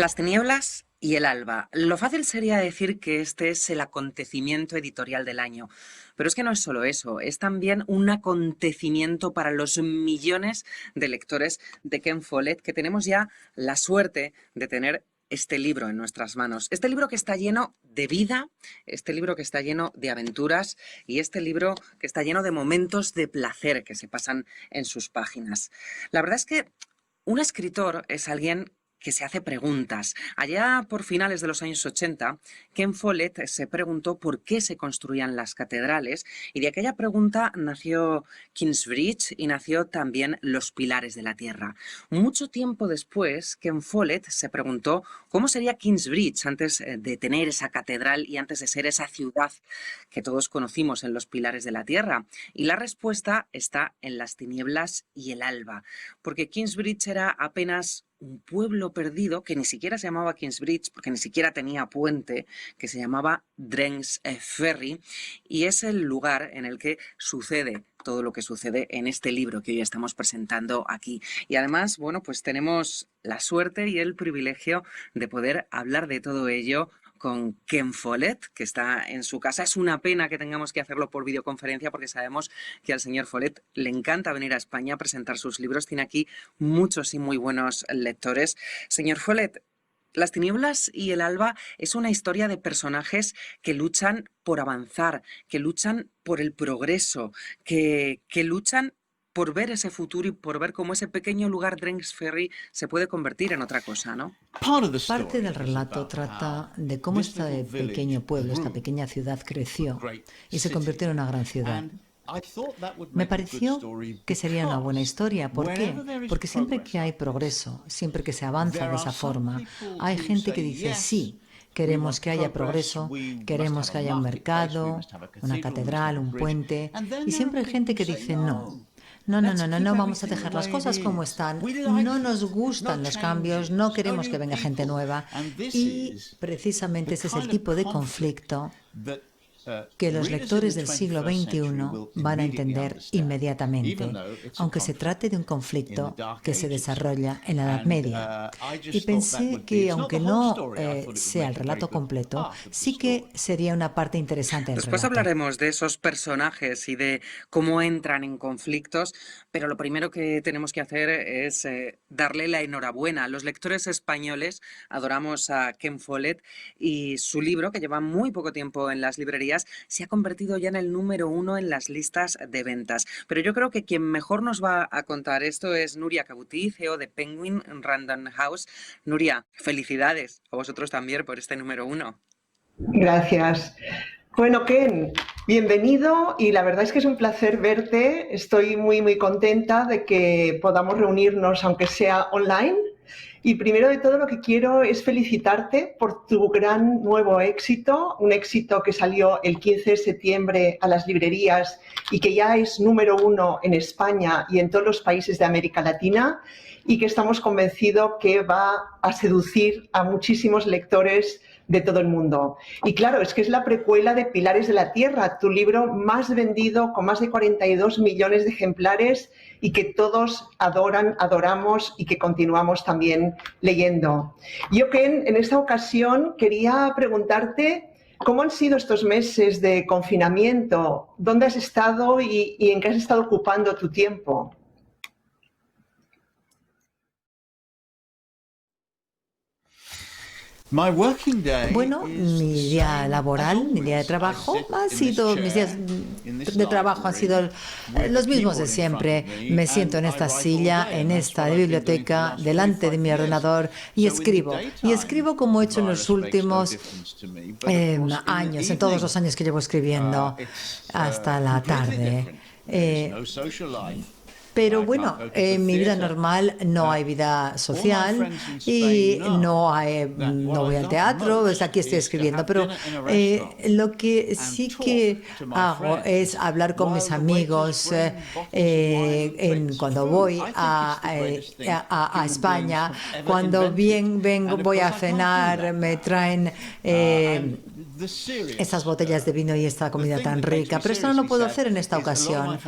Las tinieblas y el alba. Lo fácil sería decir que este es el acontecimiento editorial del año, pero es que no es solo eso, es también un acontecimiento para los millones de lectores de Ken Follett que tenemos ya la suerte de tener este libro en nuestras manos. Este libro que está lleno de vida, este libro que está lleno de aventuras y este libro que está lleno de momentos de placer que se pasan en sus páginas. La verdad es que un escritor es alguien que se hace preguntas. Allá por finales de los años 80, Ken Follett se preguntó por qué se construían las catedrales y de aquella pregunta nació Kingsbridge y nació también Los Pilares de la Tierra. Mucho tiempo después, Ken Follett se preguntó cómo sería Kingsbridge antes de tener esa catedral y antes de ser esa ciudad que todos conocimos en Los Pilares de la Tierra. Y la respuesta está en las tinieblas y el alba, porque Kingsbridge era apenas un pueblo perdido que ni siquiera se llamaba Kingsbridge porque ni siquiera tenía puente, que se llamaba Drengs Ferry, y es el lugar en el que sucede todo lo que sucede en este libro que hoy estamos presentando aquí. Y además, bueno, pues tenemos la suerte y el privilegio de poder hablar de todo ello con Ken Follett, que está en su casa. Es una pena que tengamos que hacerlo por videoconferencia porque sabemos que al señor Follett le encanta venir a España a presentar sus libros. Tiene aquí muchos y muy buenos lectores. Señor Follett, Las tinieblas y el alba es una historia de personajes que luchan por avanzar, que luchan por el progreso, que luchan por ver ese futuro y por ver cómo ese pequeño lugar Drengs Ferry se puede convertir en otra cosa, ¿no? Parte del relato trata de cómo este pequeño pueblo, esta pequeña ciudad creció y se convirtió en una gran ciudad. Me pareció que sería una buena historia. ¿Por qué? Porque siempre que hay progreso, siempre que se avanza de esa forma, hay gente que dice sí. Queremos que haya progreso, queremos que haya un mercado, una catedral, un puente, y siempre hay gente que dice no. No, no, no, no, no, vamos a dejar las cosas como están. No nos gustan los cambios, no queremos que venga gente nueva. Y precisamente ese es el tipo de conflicto que los lectores del siglo XXI van a entender inmediatamente, aunque se trate de un conflicto que se desarrolla en la Edad Media. Y pensé que, aunque no sea el relato completo, sí que sería una parte interesante del Después relato. hablaremos de esos personajes y de cómo entran en conflictos, pero lo primero que tenemos que hacer es darle la enhorabuena. Los lectores españoles adoramos a Ken Follett y su libro, que lleva muy poco tiempo en las librerías, se ha convertido ya en el número 1 en las listas de ventas. Pero yo creo que quien mejor nos va a contar esto es Nuria Cabutí, CEO de Penguin Random House. Nuria, felicidades a vosotros también por este número 1. Gracias. Bueno, Ken, bienvenido y la verdad es que es un placer verte. Estoy muy contenta de que podamos reunirnos, aunque sea online. Y primero de todo lo que quiero es felicitarte por tu gran nuevo éxito, un éxito que salió el 15 de septiembre a las librerías y que ya es número 1 en España y en todos los países de América Latina y que estamos convencidos que va a seducir a muchísimos lectores de todo el mundo. Y claro, es que es la precuela de Pilares de la Tierra, tu libro más vendido con más de 42 millones de ejemplares y que todos adoran, adoramos y que continuamos también leyendo. Yo, Ken, en esta ocasión quería preguntarte cómo han sido estos meses de confinamiento, dónde has estado y en qué has estado ocupando tu tiempo. Bueno, mi día laboral, mi día de trabajo, mis días de trabajo han sido los mismos de siempre. Me siento en esta silla, en esta biblioteca, delante de mi ordenador y escribo. Y escribo como he hecho en los últimos años, en todos los años que llevo escribiendo, hasta la tarde. Pero bueno, en mi vida normal no hay vida social y no voy al teatro, pues aquí estoy escribiendo. Pero lo que sí que hago es hablar con mis amigos cuando voy a España, cuando voy a cenar, me traen estas botellas de vino y esta comida tan rica. Pero esto no lo puedo hacer en esta ocasión.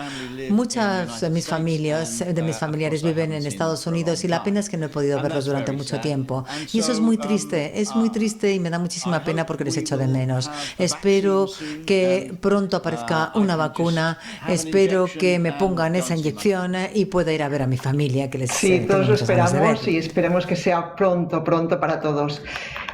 Muchas de mis familias mis familiares viven en Estados Unidos y la pena es que no he podido verlos durante mucho tiempo. Y eso es muy triste y me da muchísima pena porque les echo de menos. Espero que pronto aparezca una vacuna, espero que me pongan esa inyección y pueda ir a ver a mi familia, que les Sí, tengo todos lo muchas ganas de ver. esperamos y esperemos que sea pronto, pronto para todos.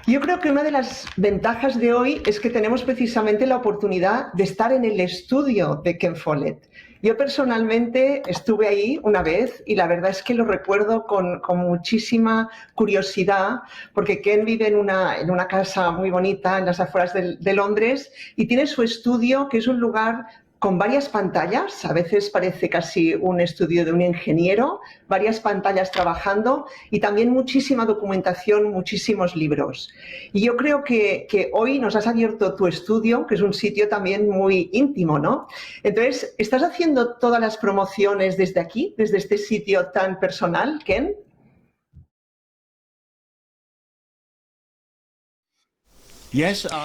Yo creo que una de las ventajas de hoy es que tenemos precisamente la oportunidad de estar en el estudio de Ken Follett. Yo personalmente estuve ahí una vez y la verdad es que lo recuerdo con muchísima curiosidad porque Ken vive en una casa muy bonita en las afueras de Londres y tiene su estudio, que es un lugar con varias pantallas, a veces parece casi un estudio de un ingeniero, varias pantallas trabajando y también muchísima documentación, muchísimos libros. Y yo creo que hoy nos has abierto tu estudio, que es un sitio también muy íntimo, ¿no? Entonces, ¿estás haciendo todas las promociones desde aquí, desde este sitio tan personal, Ken?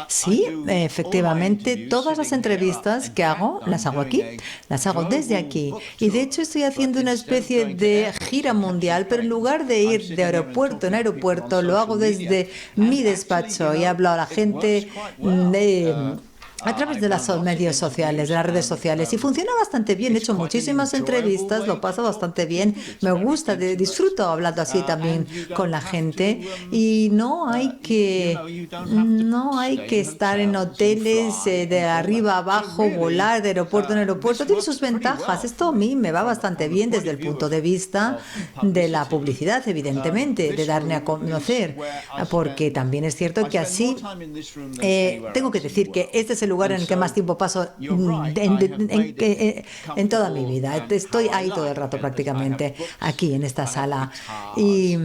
Sí, efectivamente, todas las entrevistas que hago las hago aquí, las hago desde aquí. Y de hecho estoy haciendo una especie de gira mundial, pero en lugar de ir de aeropuerto en aeropuerto, lo hago desde mi despacho y hablo a la gente a través de los medios sociales, de las redes sociales, y funciona bastante bien. He hecho muchísimas entrevistas, lo paso bastante bien, me gusta, disfruto hablando así también con la gente, y no hay que estar en hoteles de arriba a abajo, volar de aeropuerto en aeropuerto. Tiene sus ventajas. Esto a mí me va bastante bien desde el punto de vista de la publicidad, evidentemente, de darme a conocer, porque también es cierto que así tengo que decir que este es el lugar en el que más tiempo paso en toda mi vida. Estoy ahí todo el rato prácticamente, aquí en esta sala. Y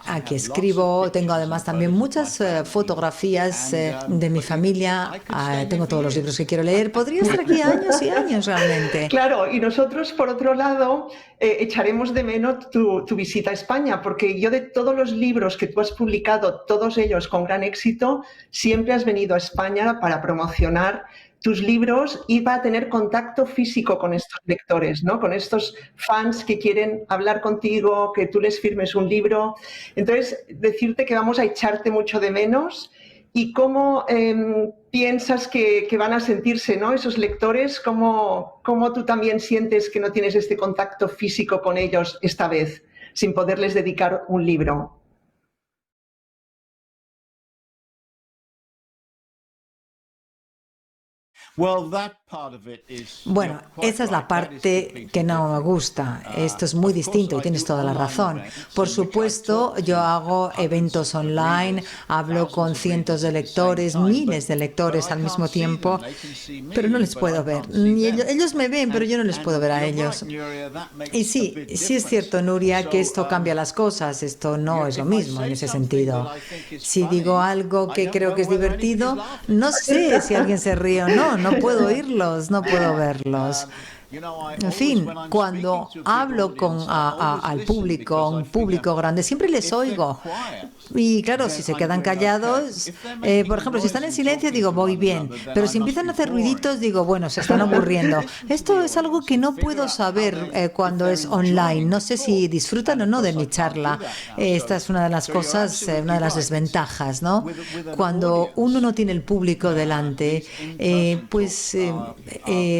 aquí escribo, tengo además también muchas fotografías de mi familia, tengo todos los libros que quiero leer. Podría estar aquí años y años realmente. Claro, y nosotros, por otro lado, echaremos de menos tu visita a España, porque yo de todos los libros que tú has publicado, todos ellos con gran éxito, siempre has venido a España para promocionar tus libros y para tener contacto físico con estos lectores, ¿no? Con estos fans que quieren hablar contigo, que tú les firmes un libro. Entonces, decirte que vamos a echarte mucho de menos. ¿Y cómo piensas que van a sentirse, ¿no? Esos lectores? ¿Cómo tú también sientes que no tienes este contacto físico con ellos esta vez, sin poderles dedicar un libro? Bueno, esa es la parte que no me gusta. Esto es muy distinto y tienes toda la razón. Por supuesto, yo hago eventos online, hablo con cientos de lectores, miles de lectores al mismo tiempo, pero no les puedo ver. Y ellos me ven, pero yo no les puedo ver a ellos. Y sí es cierto, Nuria, que esto cambia las cosas. Esto no es lo mismo en ese sentido. Si digo algo que creo que es divertido, no sé si alguien se ríe o no. No puedo oírlos, no puedo verlos. En fin, cuando hablo al público, un público grande, siempre les oigo. Y claro, si se quedan callados, por ejemplo, si están en silencio, digo, voy bien. Pero si empiezan a hacer ruiditos, digo, bueno, se están aburriendo. Esto es algo que no puedo saber cuando es online. No sé si disfrutan o no de mi charla. Esta es una de las cosas, una de las desventajas, ¿no? Cuando uno no tiene el público delante,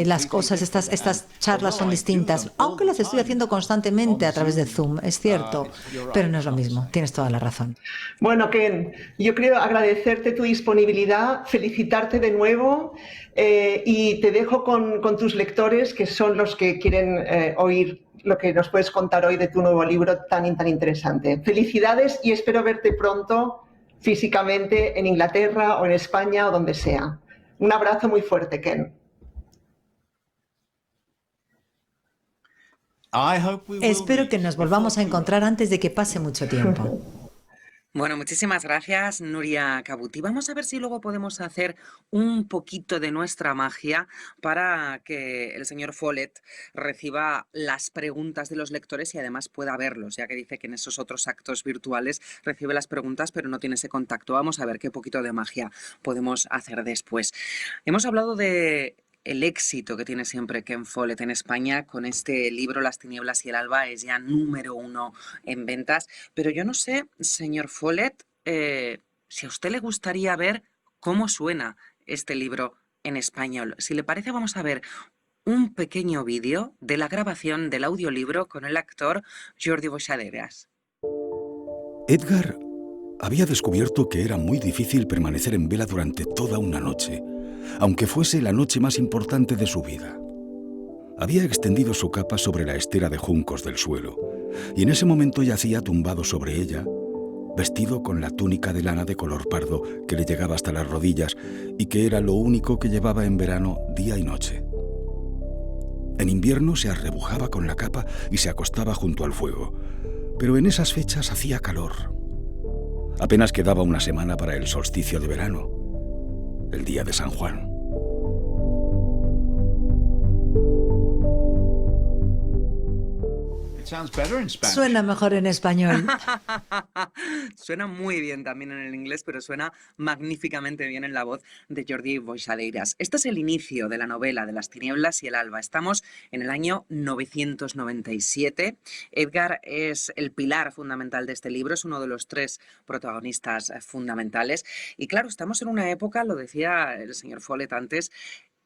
las cosas, estas charlas son distintas, aunque las estoy haciendo constantemente a través de Zoom, es cierto, pero no es lo mismo. Tienes toda la razón. Bueno, Ken, yo quiero agradecerte tu disponibilidad, felicitarte de nuevo y te dejo con tus lectores, que son los que quieren oír lo que nos puedes contar hoy de tu nuevo libro tan interesante. Felicidades y espero verte pronto físicamente en Inglaterra o en España o donde sea. Un abrazo muy fuerte, Ken. Espero que nos volvamos a encontrar antes de que pase mucho tiempo. Bueno, muchísimas gracias, Nuria Cabuti. Vamos a ver si luego podemos hacer un poquito de nuestra magia para que el señor Follett reciba las preguntas de los lectores y además pueda verlos, ya que dice que en esos otros actos virtuales recibe las preguntas pero no tiene ese contacto. Vamos a ver qué poquito de magia podemos hacer después. Hemos hablado de el éxito que tiene siempre Ken Follett en España con este libro Las tinieblas y el alba. Es ya número 1 en ventas. Pero yo no sé, señor Follett, si a usted le gustaría ver cómo suena este libro en español. Si le parece, vamos a ver un pequeño vídeo de la grabación del audiolibro con el actor Jordi Boixaderas. Edgar había descubierto que era muy difícil permanecer en vela durante toda una noche, aunque fuese la noche más importante de su vida. Había extendido su capa sobre la estera de juncos del suelo, y en ese momento yacía tumbado sobre ella, vestido con la túnica de lana de color pardo que le llegaba hasta las rodillas y que era lo único que llevaba en verano día y noche. En invierno se arrebujaba con la capa y se acostaba junto al fuego, pero en esas fechas hacía calor. Apenas quedaba una semana para el solsticio de verano, el día de San Juan. Suena mejor en español. Suena muy bien también en el inglés, pero suena magníficamente bien en la voz de Jordi Boixaderas. Este es el inicio de la novela de Las tinieblas y el alba. Estamos en el año 997. Edgar es el pilar fundamental de este libro, es uno de los 3 protagonistas fundamentales. Y claro, estamos en una época, lo decía el señor Follett antes,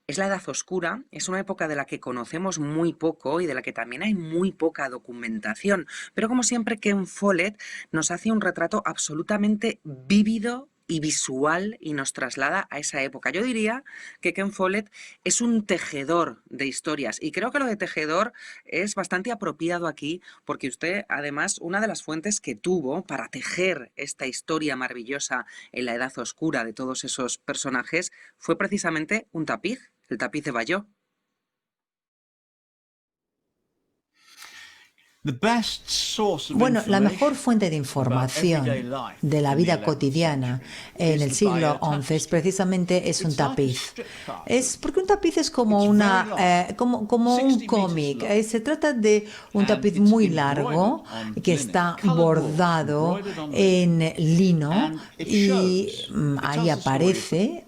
es la Edad Oscura, es una época de la que conocemos muy poco y de la que también hay muy poca documentación. Pero como siempre, Ken Follett nos hace un retrato absolutamente vívido y visual y nos traslada a esa época. Yo diría que Ken Follett es un tejedor de historias y creo que lo de tejedor es bastante apropiado aquí porque usted, además, una de las fuentes que tuvo para tejer esta historia maravillosa en la Edad Oscura de todos esos personajes fue precisamente un tapiz, el tapiz de Bayeux. Bueno, la mejor fuente de información de la vida cotidiana en el siglo XI precisamente es un tapiz. Es porque un tapiz es como como un cómic. Se trata de un tapiz muy largo que está bordado en lino y ahí aparece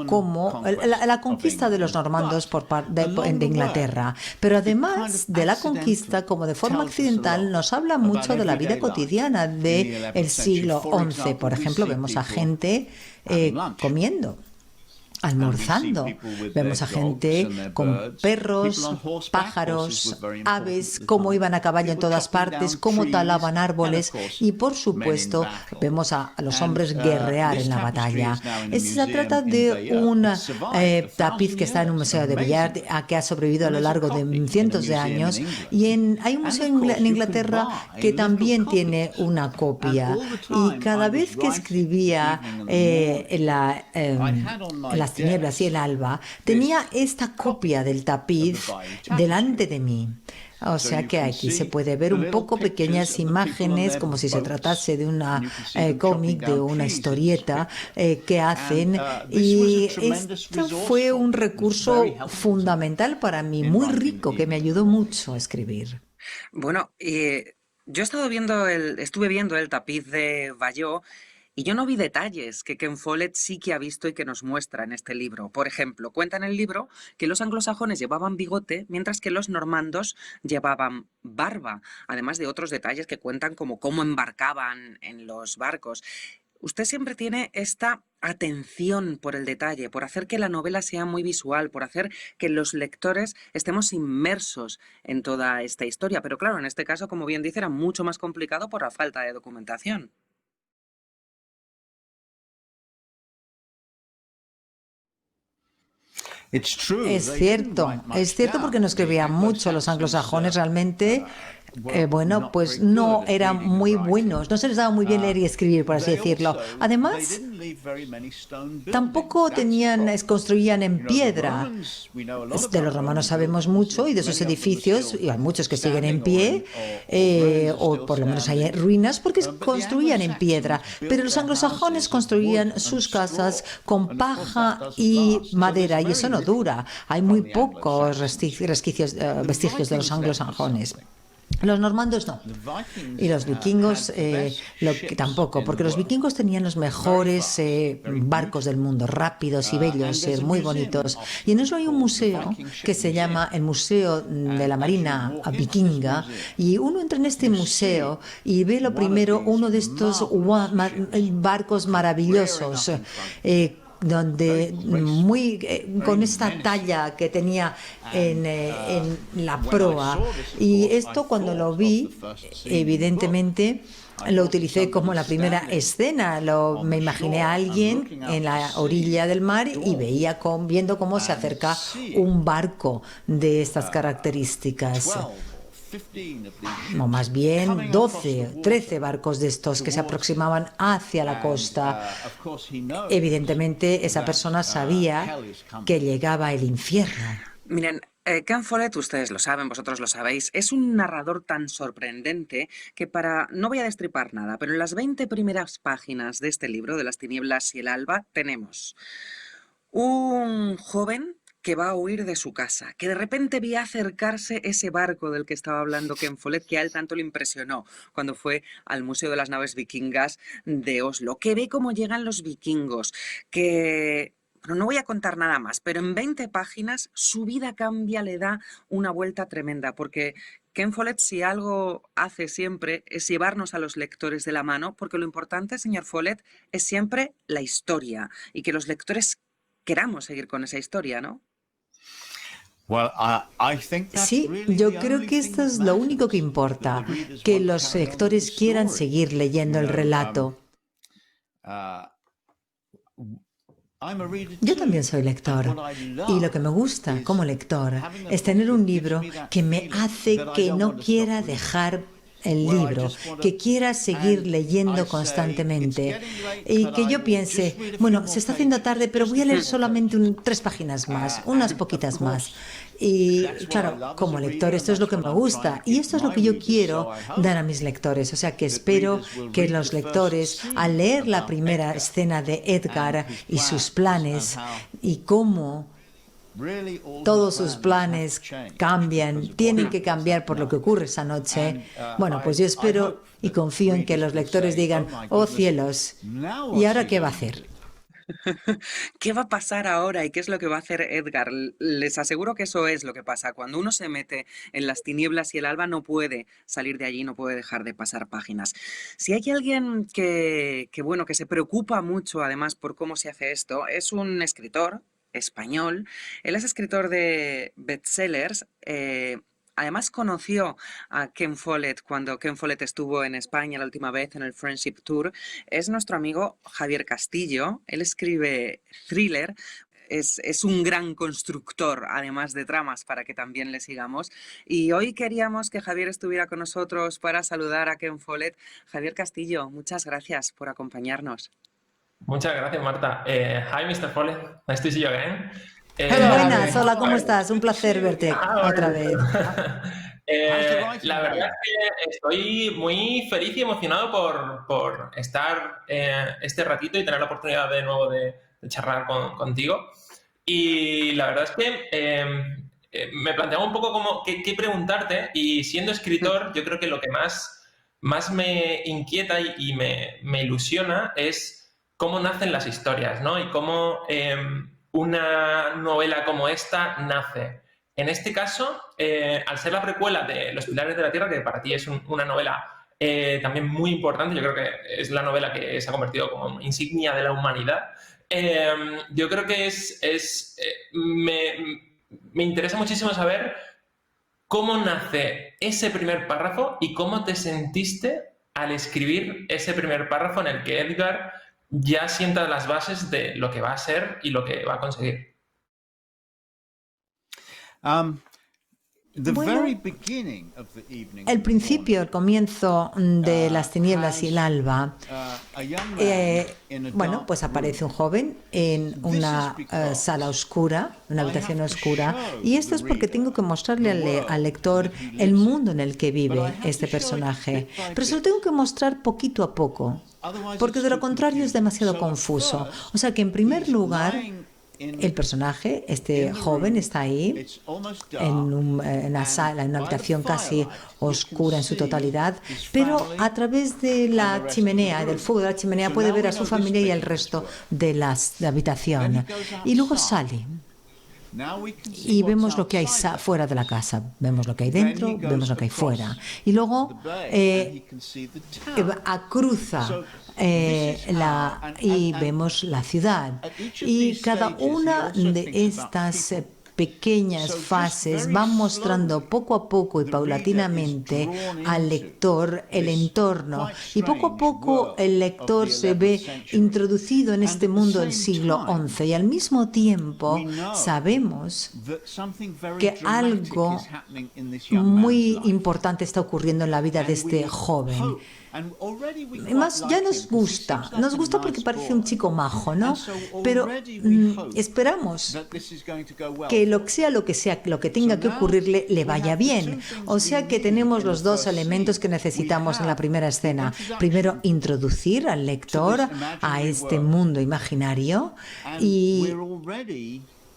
como la conquista de los normandos de Inglaterra. Pero además de la conquista, como de forma occidental, nos habla mucho de la vida cotidiana del siglo XI. Por ejemplo, vemos a gente comiendo, almorzando. Vemos a gente con perros, pájaros, aves, cómo iban a caballo en todas partes, cómo talaban árboles y, por supuesto, vemos a los hombres guerrear en la batalla. Se trata de un tapiz que está en un museo de Bayard, que ha sobrevivido a lo largo de cientos de años, y hay un museo en Inglaterra que también tiene una copia. Y cada vez que escribía Las tinieblas y el alba, tenía esta copia del tapiz delante de mí. O sea que aquí se puede ver un poco pequeñas imágenes, como si se tratase de una cómic, de una historieta que hacen. Y esto fue un recurso fundamental para mí, muy rico, que me ayudó mucho a escribir. Bueno, yo estuve viendo el tapiz de Bayeux. Y yo no vi detalles que Ken Follett sí que ha visto y que nos muestra en este libro. Por ejemplo, cuenta en el libro que los anglosajones llevaban bigote, mientras que los normandos llevaban barba, además de otros detalles que cuentan como cómo embarcaban en los barcos. Usted siempre tiene esta atención por el detalle, por hacer que la novela sea muy visual, por hacer que los lectores estemos inmersos en toda esta historia. Pero claro, en este caso, como bien dice, era mucho más complicado por la falta de documentación. Es cierto porque no escribían mucho. Los anglosajones realmente, pues no eran muy buenos, no se les daba muy bien leer y escribir, por así decirlo. Además, tampoco construían en piedra. De los romanos sabemos mucho y de sus edificios, y hay muchos que siguen en pie, o por lo menos hay ruinas, porque construían en piedra. Pero los anglosajones construían sus casas con paja y madera, y eso no dura. Hay muy pocos vestigios de los anglosajones. Los normandos no. Y los vikingos tampoco, porque los vikingos tenían los mejores barcos del mundo, rápidos y bellos, muy bonitos. Y en eso hay un museo que se llama el Museo de la Marina Vikinga, y uno entra en este museo y ve lo primero uno de estos barcos maravillosos, donde con esta talla que tenía en la proa. Y esto, cuando lo vi, evidentemente lo utilicé como la primera escena. Me imaginé a alguien en la orilla del mar y viendo cómo se acerca un barco de estas características. O más bien 12, 13 barcos de estos que se aproximaban hacia la costa. Evidentemente, esa persona sabía que llegaba el infierno. Miren, Ken Follett, ustedes lo saben, vosotros lo sabéis, es un narrador tan sorprendente que no voy a destripar nada, pero en las 20 primeras páginas de este libro, de Las tinieblas y el alba, tenemos un joven que va a huir de su casa, que de repente ve acercarse ese barco del que estaba hablando Ken Follett, que a él tanto le impresionó cuando fue al Museo de las Naves Vikingas de Oslo, que ve cómo llegan los vikingos, que... Pero no voy a contar nada más, pero en 20 páginas su vida cambia, le da una vuelta tremenda, porque Ken Follett, si algo hace siempre, es llevarnos a los lectores de la mano, porque lo importante, señor Follett, es siempre la historia, y que los lectores queramos seguir con esa historia, ¿no? Sí, yo creo que esto es lo único que importa, que los lectores quieran seguir leyendo el relato. Yo también soy lector, y lo que me gusta como lector es tener un libro que me hace que no quiera dejar el libro, que quiera seguir leyendo constantemente, y que yo piense, bueno, se está haciendo tarde, pero voy a leer solamente 3 páginas más, unas poquitas más. Y claro, como lector esto es lo que me gusta, y esto es lo que yo quiero dar a mis lectores. O sea que espero que los lectores, al leer la primera escena de Edgar y sus planes, y cómo todos sus planes cambian, tienen que cambiar por lo que ocurre esa noche. Bueno, pues yo espero y confío en que los lectores digan, oh cielos, ¿y ahora qué va a hacer? ¿Qué va a pasar ahora y qué es lo que va a hacer Edgar? Les aseguro que eso es lo que pasa. Cuando uno se mete en las tinieblas y el alba, no puede salir de allí, no puede dejar de pasar páginas. Si hay alguien que se preocupa mucho, además, por cómo se hace esto, es un escritor español. Él es escritor de bestsellers. Además conoció a Ken Follett cuando Ken Follett estuvo en España la última vez en el Friendship Tour. Es nuestro amigo Javier Castillo. Él escribe thriller. Es un gran constructor, además de tramas, para que también le sigamos. Y hoy queríamos que Javier estuviera con nosotros para saludar a Ken Follett. Javier Castillo, muchas gracias por acompañarnos. Muchas gracias, Marta. Hi, Mr. Follett. Nice to see you again. Buenas, hola, ¿cómo estás? Un placer verte otra vez. La verdad es que estoy muy feliz y emocionado por estar este ratito y tener la oportunidad de nuevo de charlar contigo. Y la verdad es que me planteaba un poco qué preguntarte, y siendo escritor, yo creo que lo que más me inquieta y me ilusiona es cómo nacen las historias, ¿no? Y cómo una novela como esta nace. En este caso, al ser la precuela de Los Pilares de la Tierra, que para ti es una novela también muy importante, yo creo que es la novela que se ha convertido como insignia de la humanidad, yo creo que me interesa muchísimo saber cómo nace ese primer párrafo y cómo te sentiste al escribir ese primer párrafo en el que Edgar ya sienta las bases de lo que va a ser y lo que va a conseguir. Bueno, el principio, el comienzo de Las tinieblas y el alba, bueno, pues aparece un joven en una sala oscura, una habitación oscura, y esto es porque tengo que mostrarle al lector el mundo en el que vive este personaje, pero se lo tengo que mostrar poquito a poco, porque de lo contrario es demasiado confuso. O sea que, en primer lugar, El personaje, este joven, está ahí en una sala, en una habitación casi oscura en su totalidad, pero a través de la chimenea, del fuego de la chimenea, puede ver a su familia y el resto de la habitación. Y luego sale. Y vemos lo que hay fuera de la casa, vemos lo que hay dentro, vemos lo que hay fuera. Y luego cruza y vemos la ciudad. Y cada una de estas pequeñas fases van mostrando poco a poco y paulatinamente al lector el entorno, y poco a poco el lector se ve introducido en este mundo del siglo XI, y al mismo tiempo sabemos que algo muy importante está ocurriendo en la vida de este joven. Además, ya nos gusta porque parece un chico majo, ¿no? Pero esperamos que lo que tenga que ocurrirle le vaya bien. O sea que tenemos los dos elementos que necesitamos en la primera escena. Primero, introducir al lector a este mundo imaginario, y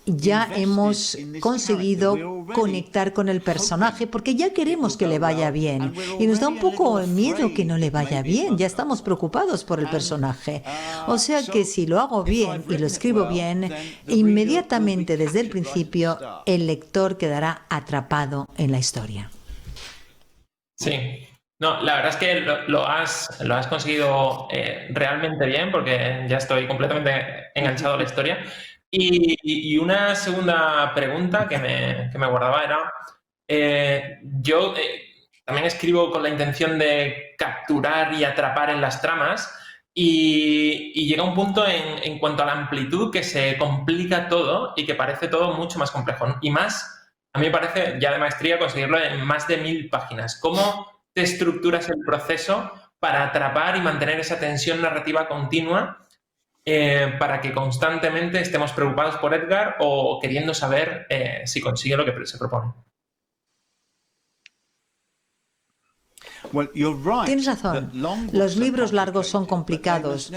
ya hemos conseguido conectar con el personaje porque ya queremos que le vaya bien, y nos da un poco miedo que no le vaya bien, ya estamos preocupados por el personaje. O sea que si lo hago bien y lo escribo bien, inmediatamente desde el principio el lector quedará atrapado en la historia. Sí. No, la verdad es que lo has conseguido realmente bien, porque ya estoy completamente enganchado a la historia. Y una segunda pregunta que me guardaba era, yo también escribo con la intención de capturar y atrapar en las tramas, y llega un punto en cuanto a la amplitud que se complica todo y que parece todo mucho más complejo. Y más, a mí me parece ya de maestría conseguirlo en más de 1000 páginas. ¿Cómo te estructuras el proceso para atrapar y mantener esa tensión narrativa continua? Para que constantemente estemos preocupados por Edgar o queriendo saber si consigue lo que se propone. Tienes razón, los libros largos son complicados,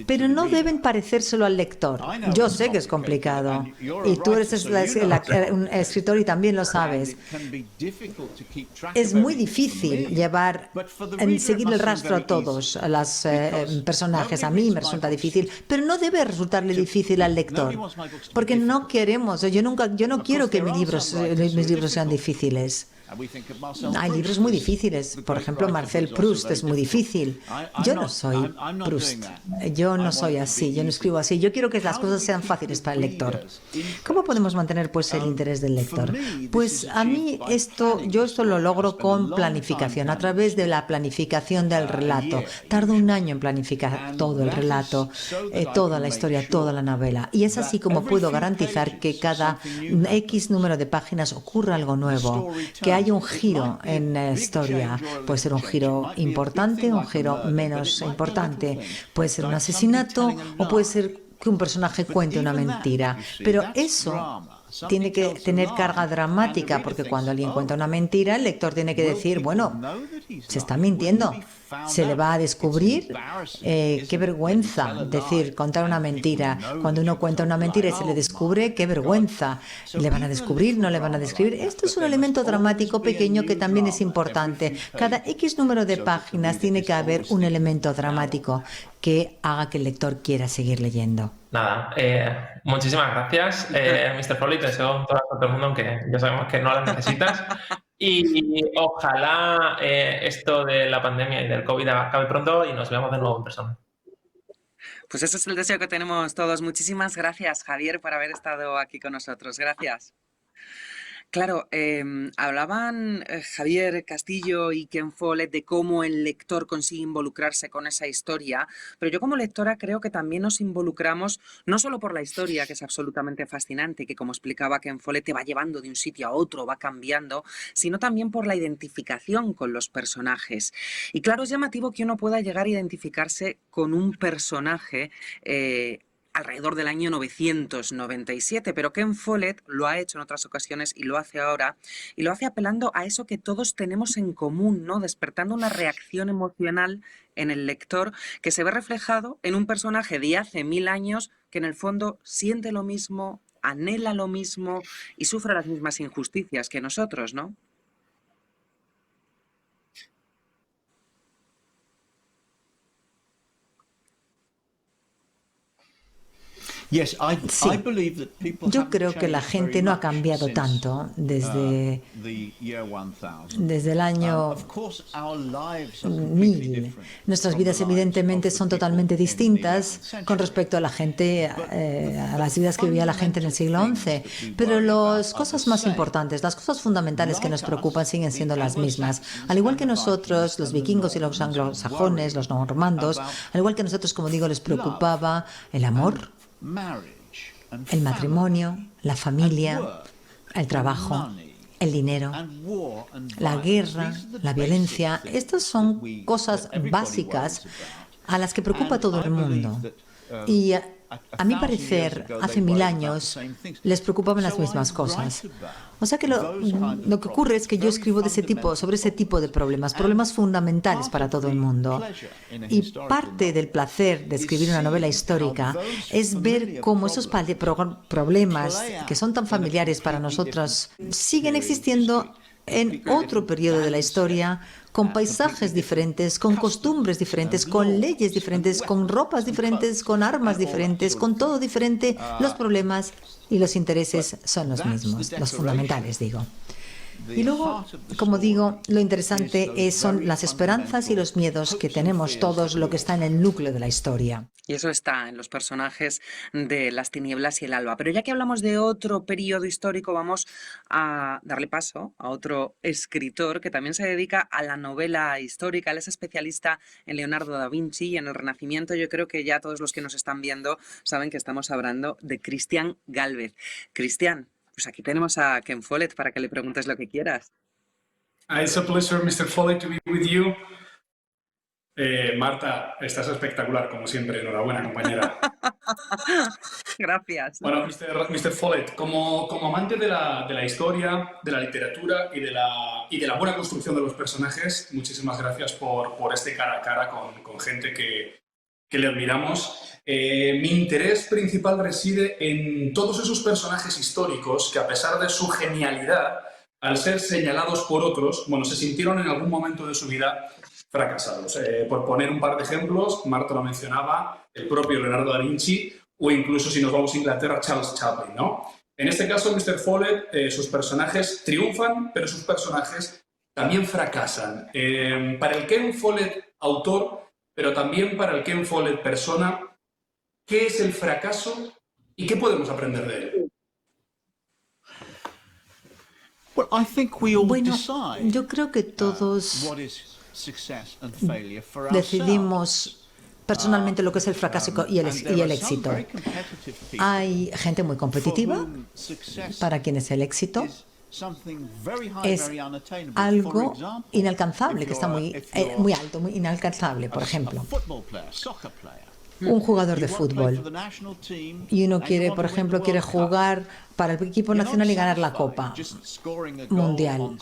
pero no deben parecérselo al lector. Yo sé que es complicado, y tú eres un escritor y también lo sabes. Es muy difícil seguir el rastro a todos los personajes. A mí me resulta difícil, pero no debe resultarle difícil al lector, porque no queremos, yo no quiero que mis libros sean difíciles. Hay libros muy difíciles, por ejemplo, Marcel Proust es muy difícil. Yo no soy Proust, yo no soy así, yo no escribo así. Yo quiero que las cosas sean fáciles para el lector. ¿Cómo podemos mantener pues el interés del lector? Pues a mí yo esto lo logro con planificación, a través de la planificación del relato. Tardo un año en planificar todo el relato, toda la historia, toda la novela. Y es así como puedo garantizar que cada X número de páginas ocurra algo nuevo, que hay un giro en la historia. Puede ser un giro importante, un giro menos importante. Puede ser un asesinato o puede ser que un personaje cuente una mentira. Pero eso tiene que tener carga dramática, porque cuando alguien cuenta una mentira, el lector tiene que decir, bueno, se está mintiendo, se le va a descubrir, qué vergüenza contar una mentira. Cuando uno cuenta una mentira y se le descubre, qué vergüenza. ¿Le van a descubrir? ¿No le van a descubrir? Esto es un elemento dramático pequeño que también es importante. Cada X número de páginas tiene que haber un elemento dramático que haga que el lector quiera seguir leyendo. Nada, muchísimas gracias, Mr. Foley. Te deseo toda la suerte del mundo, aunque ya sabemos que no la necesitas. Y ojalá esto de la pandemia y del COVID acabe pronto y nos veamos de nuevo en persona. Pues ese es el deseo que tenemos todos. Muchísimas gracias, Javier, por haber estado aquí con nosotros. Gracias. Claro, hablaban Javier Castillo y Ken Follett de cómo el lector consigue involucrarse con esa historia, pero yo como lectora creo que también nos involucramos no solo por la historia, que es absolutamente fascinante, que como explicaba Ken Follett te va llevando de un sitio a otro, va cambiando, sino también por la identificación con los personajes. Y claro, es llamativo que uno pueda llegar a identificarse con un personaje alrededor del año 997, pero Ken Follett lo ha hecho en otras ocasiones y lo hace ahora, y lo hace apelando a eso que todos tenemos en común, ¿no? Despertando una reacción emocional en el lector que se ve reflejado en un personaje de hace 1000 años que en el fondo siente lo mismo, anhela lo mismo y sufre las mismas injusticias que nosotros, ¿no? Sí, yo creo que la gente no ha cambiado tanto desde el año 1000. Nuestras vidas evidentemente son totalmente distintas con respecto a la gente, a las vidas que vivía la gente en el siglo XI. Pero las cosas más importantes, las cosas fundamentales que nos preocupan siguen siendo las mismas. Al igual que nosotros, los vikingos y los anglosajones, los normandos, al igual que nosotros, como digo, les preocupaba el amor, el matrimonio, la familia, el trabajo, el dinero, la guerra, la violencia. Estas son cosas básicas a las que preocupa a todo el mundo. Y a mi parecer, hace 1000 años les preocupaban las mismas cosas. O sea que lo que ocurre es que yo escribo sobre ese tipo de problemas fundamentales para todo el mundo. Y parte del placer de escribir una novela histórica es ver cómo esos problemas que son tan familiares para nosotros siguen existiendo en otro periodo de la historia, con paisajes diferentes, con costumbres diferentes, con leyes diferentes, con ropas diferentes, con armas diferentes, con todo diferente. Los problemas y los intereses son los mismos, los fundamentales, digo. Y luego, como digo, lo interesante son las esperanzas y los miedos que tenemos todos, lo que está en el núcleo de la historia. Y eso está en los personajes de Las tinieblas y el alba. Pero ya que hablamos de otro periodo histórico, vamos a darle paso a otro escritor que también se dedica a la novela histórica. Él es especialista en Leonardo da Vinci y en el Renacimiento. Yo creo que ya todos los que nos están viendo saben que estamos hablando de Cristian Gálvez. Cristian, pues aquí tenemos a Ken Follett para que le preguntes lo que quieras. It's a pleasure, Mr. Follett, to be with you. Marta, estás espectacular, como siempre. Enhorabuena, compañera. Gracias. Bueno, Mr. Follett, como amante de la historia, de la literatura y de la buena construcción de los personajes, muchísimas gracias por este cara a cara con gente que le admiramos. Mi interés principal reside en todos esos personajes históricos que, a pesar de su genialidad, al ser señalados por otros, se sintieron en algún momento de su vida fracasados. Por poner un par de ejemplos, Marta lo mencionaba, el propio Leonardo da Vinci, o incluso, si nos vamos a Inglaterra, Charles Chaplin, ¿no? En este caso, Mr. Follett, sus personajes triunfan, pero sus personajes también fracasan. Para el Ken Follett autor, pero también para el Ken Follett persona, ¿qué es el fracaso y qué podemos aprender de él? Bueno, yo creo que todos decidimos personalmente lo que es el fracaso y el éxito. Hay gente muy competitiva para quienes el éxito es algo inalcanzable, que está muy alto, muy inalcanzable. Por ejemplo, un jugador de fútbol y uno por ejemplo, quiere jugar para el equipo nacional y ganar la Copa Mundial.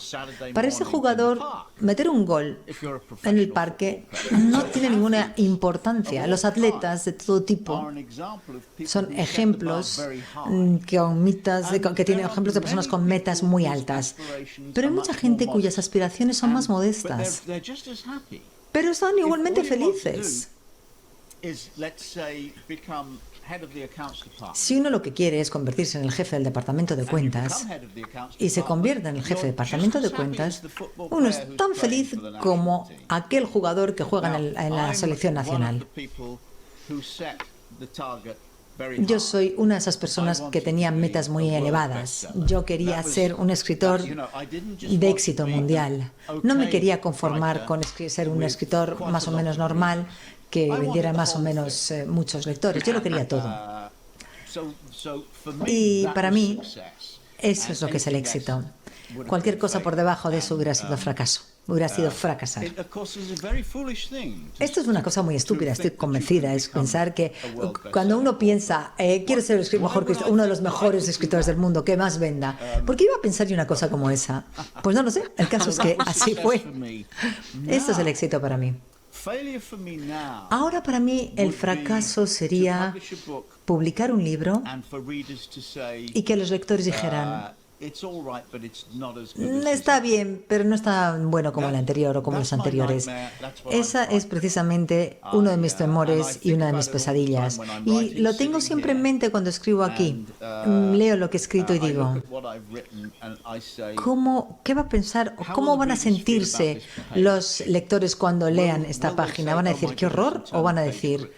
Para ese jugador, meter un gol en el parque no tiene ninguna importancia. Los atletas de todo tipo son ejemplos que tienen ejemplos de personas con metas muy altas. Pero hay mucha gente cuyas aspiraciones son más modestas, pero están igualmente felices. Si uno lo que quiere es convertirse en el jefe del departamento de cuentas y se convierte en el jefe del departamento de cuentas, uno es tan feliz como aquel jugador que juega en la selección nacional. Yo soy una de esas personas que tenía metas muy elevadas. Yo quería ser un escritor de éxito mundial. No me quería conformar con ser un escritor más o menos normal que vendiera más o menos muchos lectores. Yo lo quería todo. Y para mí, eso es lo que es el éxito. Cualquier cosa por debajo de eso hubiera sido fracaso. hubiera sido fracasar. Esto es una cosa muy estúpida, estoy convencida, es pensar que cuando uno piensa, quiero ser uno de los mejores escritores del mundo, que más venda, ¿por qué iba a pensar yo una cosa como esa? Pues no lo sé, el caso es que así fue. Esto es el éxito para mí. Ahora para mí el fracaso sería publicar un libro y que los lectores dijeran, está bien, pero no es tan bueno como el anterior o como los anteriores. Esa es precisamente uno de mis temores y una de mis pesadillas. Y lo tengo siempre en mente cuando escribo aquí. Leo lo que he escrito y digo, ¿qué va a pensar o cómo van a sentirse los lectores cuando lean esta página? ¿Van a decir qué horror o van a decir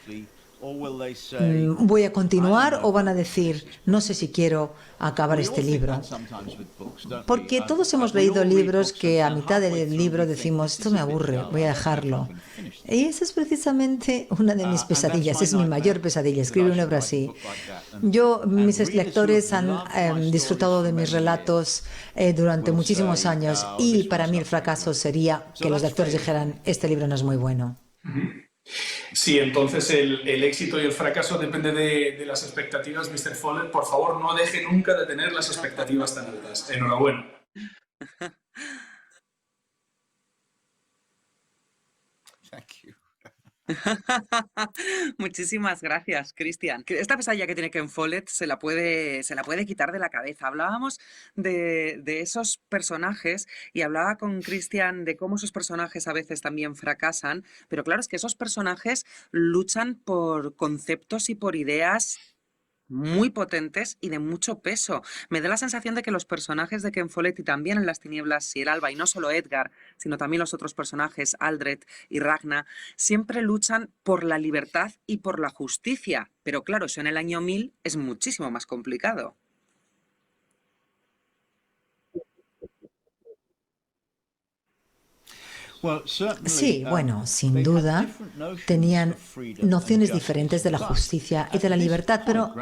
voy a continuar o van a decir no sé si quiero acabar este libro? Porque todos hemos leído libros que a mitad del libro decimos esto me aburre, voy a dejarlo. Y esa es precisamente una de mis pesadillas, es mi mayor pesadilla, escribir un libro así. Mis lectores han disfrutado de mis relatos durante muchísimos años y para mí el fracaso sería que los lectores dijeran este libro no es muy bueno. Sí, entonces el éxito y el fracaso depende de las expectativas, Mr. Follett. Por favor, no deje nunca de tener las expectativas tan altas. Enhorabuena. Muchísimas gracias, Cristian. Esta pesadilla que tiene Ken Follett se la puede quitar de la cabeza. Hablábamos de esos personajes y hablaba con Cristian de cómo esos personajes a veces también fracasan, pero claro, es que esos personajes luchan por conceptos y por ideas muy potentes y de mucho peso. Me da la sensación de que los personajes de Ken Follett y también en Las tinieblas y el alba, y no solo Edgar, sino también los otros personajes, Aldred y Ragna, siempre luchan por la libertad y por la justicia. Pero claro, eso en el año 1000 es muchísimo más complicado. Sí, bueno, sin duda tenían nociones diferentes de la justicia y de la libertad, pero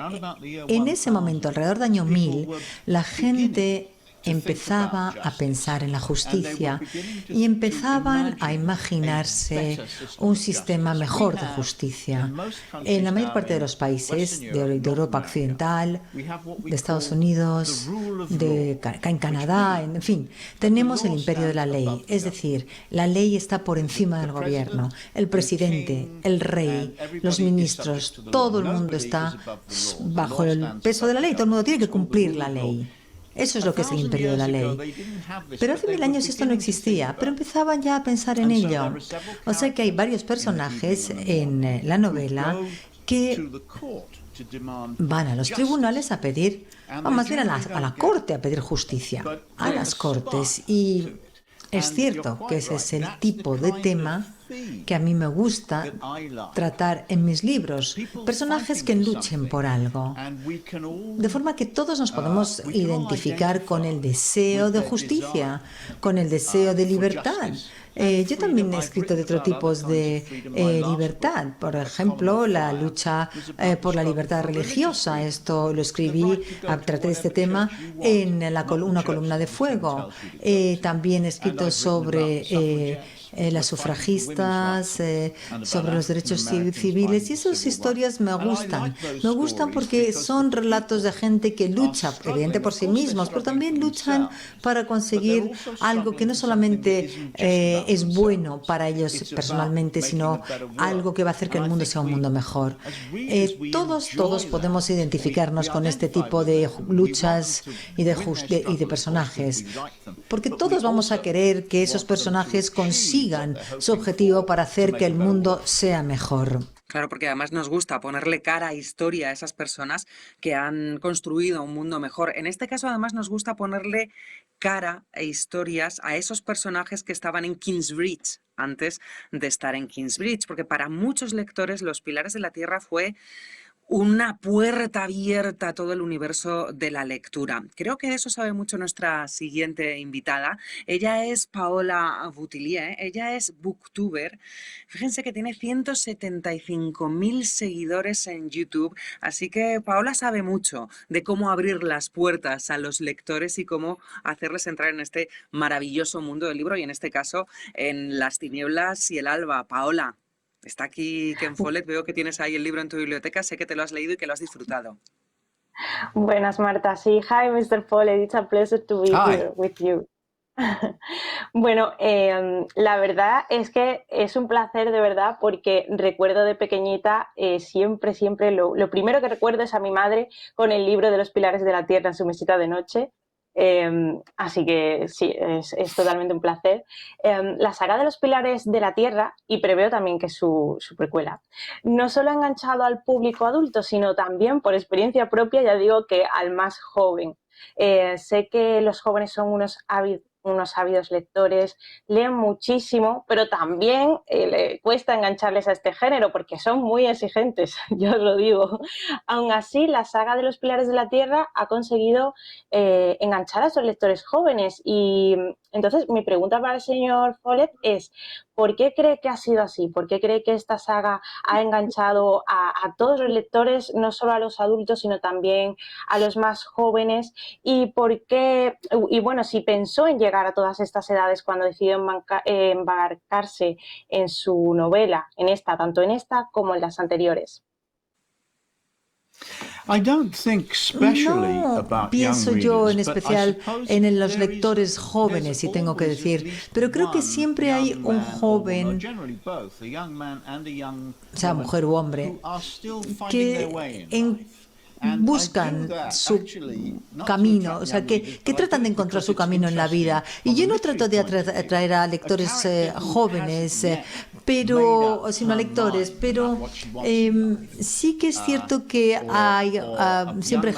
en ese momento, alrededor del año 1000, la gente empezaba a pensar en la justicia y empezaban a imaginarse un sistema mejor de justicia. En la mayor parte de los países de Europa Occidental, de Estados Unidos, en Canadá, en fin, tenemos el imperio de la ley, es decir, la ley está por encima del gobierno, el presidente, el rey, los ministros, todo el mundo está bajo el peso de la ley, todo el mundo tiene que cumplir la ley. Eso es lo que es el imperio de la ley. Pero hace 1000 años esto no existía, pero empezaban ya a pensar en ello. O sea que hay varios personajes en la novela que van a los tribunales a pedir, o más bien a la corte a pedir justicia, a las cortes. Y es cierto que ese es el tipo de tema que a mí me gusta tratar en mis libros, personajes que luchen por algo, de forma que todos nos podemos identificar con el deseo de justicia, con el deseo de libertad. Yo también he escrito de otros tipos de libertad, por ejemplo, la lucha por la libertad religiosa. Esto lo escribí, traté de este tema en una columna de fuego. También he escrito sobre las sufragistas, sobre los derechos civiles, y esas historias me gustan. Me gustan porque son relatos de gente que lucha, evidentemente por sí mismos, pero también luchan para conseguir algo que no solamente es bueno para ellos personalmente, sino algo que va a hacer que el mundo sea un mundo mejor. Todos podemos identificarnos con este tipo de luchas y de personajes, porque todos vamos a querer que esos personajes consigan su objetivo para hacer que el mundo sea mejor. Claro, porque además nos gusta ponerle cara, historia a esas personas que han construido un mundo mejor. En este caso, además, nos gusta ponerle cara e historias a esos personajes que estaban en Kingsbridge antes de estar en Kingsbridge, porque para muchos lectores Los Pilares de la Tierra fue una puerta abierta a todo el universo de la lectura. Creo que de eso sabe mucho nuestra siguiente invitada. Ella es Paola Boutillier, ella es booktuber. Fíjense que tiene 175.000 seguidores en YouTube, así que Paola sabe mucho de cómo abrir las puertas a los lectores y cómo hacerles entrar en este maravilloso mundo del libro y en este caso en las tinieblas y el alba. Paola, está aquí Ken Follett, veo que tienes ahí el libro en tu biblioteca, sé que te lo has leído y que lo has disfrutado. Buenas, Marta. Sí, hi, Mr. Follett. It's a pleasure to be here with you. Bueno, la verdad es que es un placer de verdad porque recuerdo de pequeñita siempre lo primero que recuerdo es a mi madre con el libro de los pilares de la tierra en su mesita de noche. Así que sí, es totalmente un placer. La saga de los pilares de la tierra, y preveo también que su precuela, no solo ha enganchado al público adulto, sino también por experiencia propia, ya digo que al más joven. Sé que los jóvenes son unos ávidos lectores, leen muchísimo, pero también le cuesta engancharles a este género porque son muy exigentes, yo os lo digo. Aún así, la saga de los pilares de la tierra ha conseguido enganchar a esos lectores jóvenes y entonces mi pregunta para el señor Follett es ¿por qué cree que ha sido así? ¿Por qué cree que esta saga ha enganchado a todos los lectores, no solo a los adultos, sino también a los más jóvenes? ¿Y por qué? Y bueno, si pensó en llegar a todas estas edades cuando decidió embarcarse en su novela, tanto en esta como en las anteriores. No pienso yo en especial en los lectores jóvenes, si tengo que decir, pero creo que siempre hay un joven, sea mujer u hombre, que buscan su camino, o sea, que tratan de encontrar su camino en la vida. Y yo no trato de atraer a lectores jóvenes, sino a lectores, pero sí que es cierto que hay siempre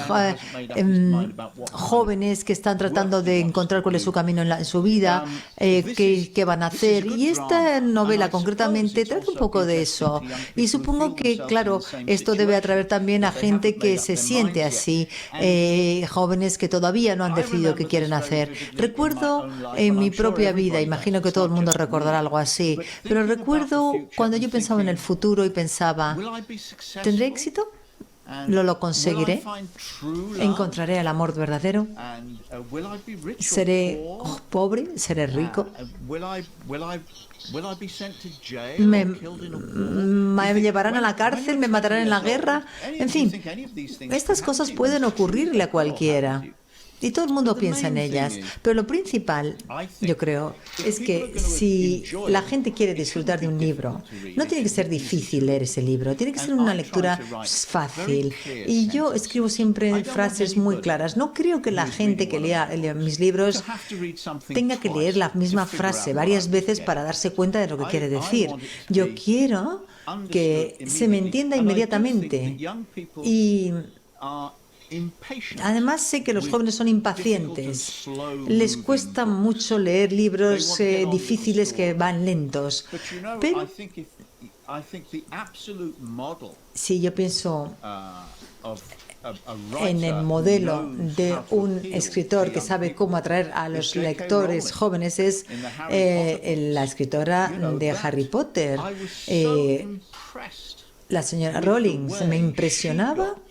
jóvenes que están tratando de encontrar cuál es su camino en su vida, qué van a hacer. Y esta novela concretamente trata un poco de eso. Y supongo que, claro, esto debe atraer también a gente que se siente así, jóvenes que todavía no han decidido qué quieren hacer. Recuerdo en mi propia vida, imagino que todo el mundo recordará algo así, pero recuerdo cuando yo pensaba en el futuro y pensaba, ¿tendré éxito? ¿Lo conseguiré? ¿Encontraré el amor verdadero? ¿Seré pobre? ¿Seré rico? ¿Me llevarán a la cárcel? ¿Me matarán en la guerra? En fin, estas cosas pueden ocurrirle a cualquiera. Y todo el mundo piensa en ellas. Pero lo principal, yo creo, es que si la gente quiere disfrutar de un libro, no tiene que ser difícil leer ese libro, tiene que ser una lectura fácil. Y yo escribo siempre frases muy claras. No creo que la gente que lea mis libros tenga que leer la misma frase varias veces para darse cuenta de lo que quiere decir. Yo quiero que se me entienda inmediatamente. Y además sé que los jóvenes son impacientes, les cuesta mucho leer libros difíciles que van lentos, pero si yo pienso en el modelo de un escritor que sabe cómo atraer a los lectores jóvenes, es la escritora de Harry Potter, la señora Rowling.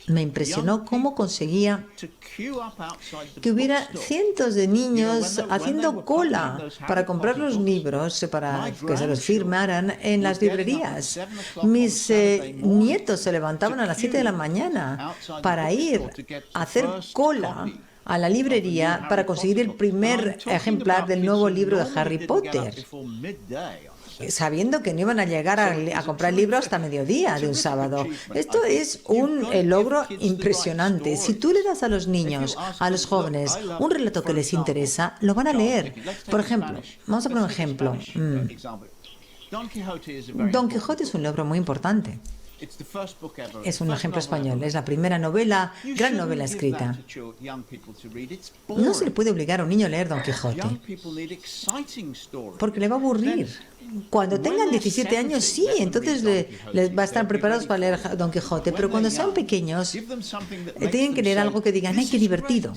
Me impresionó cómo conseguía que hubiera cientos de niños haciendo cola para comprar los libros, para que se los firmaran en las librerías. Mis nietos se levantaban a las 7 de la mañana para ir a hacer cola a la librería para conseguir el primer ejemplar del nuevo libro de Harry Potter, sabiendo que no iban a llegar a comprar el libro hasta mediodía de un sábado. Esto es un logro impresionante. Si tú le das a los niños, a los jóvenes, un relato que les interesa, lo van a leer. Por ejemplo, vamos a poner un ejemplo. Don Quijote es un libro muy importante. Es un ejemplo español. Es la primera novela, gran novela escrita. No se le puede obligar a un niño a leer Don Quijote, porque le va a aburrir. Cuando tengan 17 años, sí, entonces les va a estar preparados para leer Don Quijote. Pero cuando sean pequeños, tienen que leer algo que digan, ¡ay, qué divertido!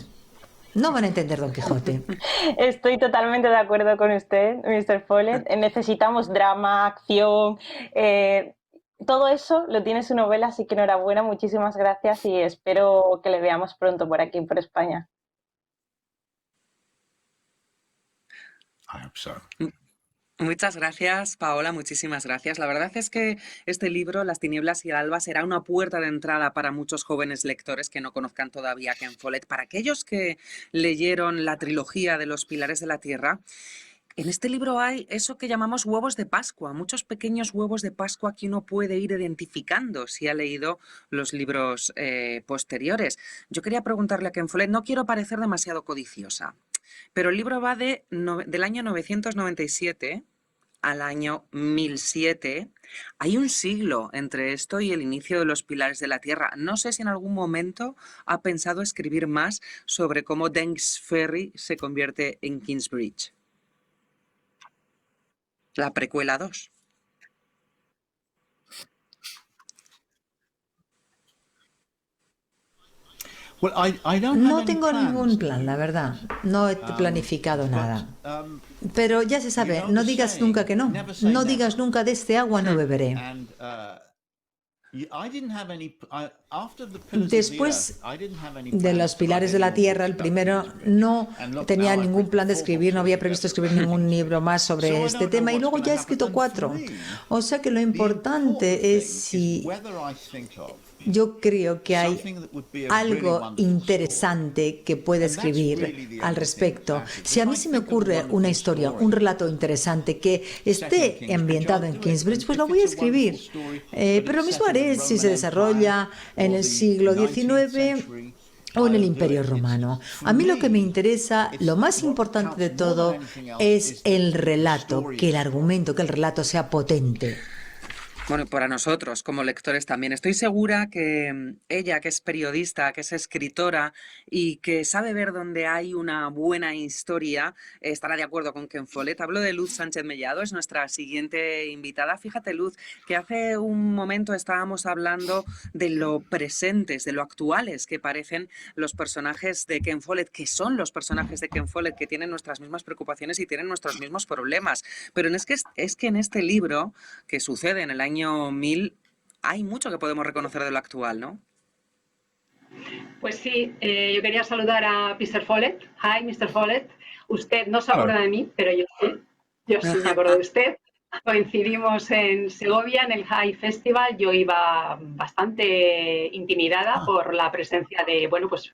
No van a entender Don Quijote. Estoy totalmente de acuerdo con usted, Mr. Follett. Necesitamos drama, acción. Todo eso lo tiene su novela, así que enhorabuena, muchísimas gracias y espero que le veamos pronto por aquí, por España. Muchas gracias, Paola, muchísimas gracias. La verdad es que este libro, Las tinieblas y el alba, será una puerta de entrada para muchos jóvenes lectores que no conozcan todavía a Ken Follett. Para aquellos que leyeron la trilogía de Los pilares de la tierra, en este libro hay eso que llamamos huevos de Pascua, muchos pequeños huevos de Pascua que uno puede ir identificando si ha leído los libros posteriores. Yo quería preguntarle a Ken Follett, no quiero parecer demasiado codiciosa, pero el libro va del año 997 al año 1007. Hay un siglo entre esto y el inicio de Los pilares de la tierra. No sé si en algún momento ha pensado escribir más sobre cómo Danks Ferry se convierte en Kingsbridge. La precuela 2. No tengo ningún plan, la verdad. No he planificado nada. Pero ya se sabe, no digas nunca que no. No digas nunca de este agua no beberé. Después de Los pilares de la tierra, el primero, no tenía ningún plan de escribir, no había previsto escribir ningún libro más sobre este tema y luego ya he escrito 4. O sea que lo importante es si yo creo que hay algo interesante que puede escribir al respecto. Si a mí se me ocurre una historia, un relato interesante que esté ambientado en Kingsbridge, pues lo voy a escribir. Pero lo mismo haré si se desarrolla en el siglo XIX o en el Imperio Romano. A mí lo que me interesa, lo más importante de todo, es el relato, que el argumento, que el relato sea potente. Bueno, para nosotros como lectores también. Estoy segura que ella, que es periodista, que es escritora y que sabe ver dónde hay una buena historia, estará de acuerdo con Ken Follett. Hablo de Luz Sánchez Mellado, es nuestra siguiente invitada. Fíjate, Luz, que hace un momento estábamos hablando de lo presentes, de lo actuales que parecen los personajes de Ken Follett, que son los personajes de Ken Follett, que tienen nuestras mismas preocupaciones y tienen nuestros mismos problemas. Pero es que en este libro, que sucede en el año 1000, hay mucho que podemos reconocer de lo actual, ¿no? Pues sí, yo quería saludar a Mr. Follett. Hi, Mr. Follett. Usted no se acuerda de mí, pero yo sí me acuerdo de usted. Coincidimos en Segovia, en el High Festival. Yo iba bastante intimidada por la presencia de, bueno, pues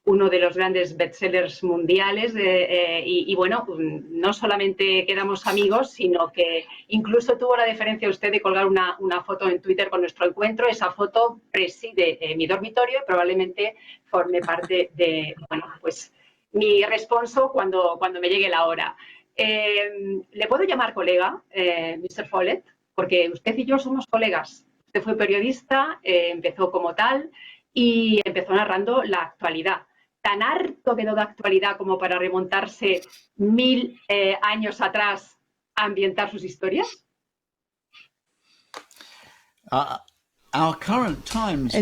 uno de los grandes bestsellers mundiales y bueno, no solamente quedamos amigos, sino que incluso tuvo la deferencia usted de colgar una foto en Twitter con nuestro encuentro. Esa foto preside mi dormitorio y probablemente forme parte de, bueno, pues mi responso cuando me llegue la hora. ¿Le puedo llamar colega, Mr. Follett? Porque usted y yo somos colegas. Usted fue periodista, empezó como tal y empezó narrando la actualidad. ¿Tan harto quedó de actualidad como para remontarse 1000 años atrás a ambientar sus historias?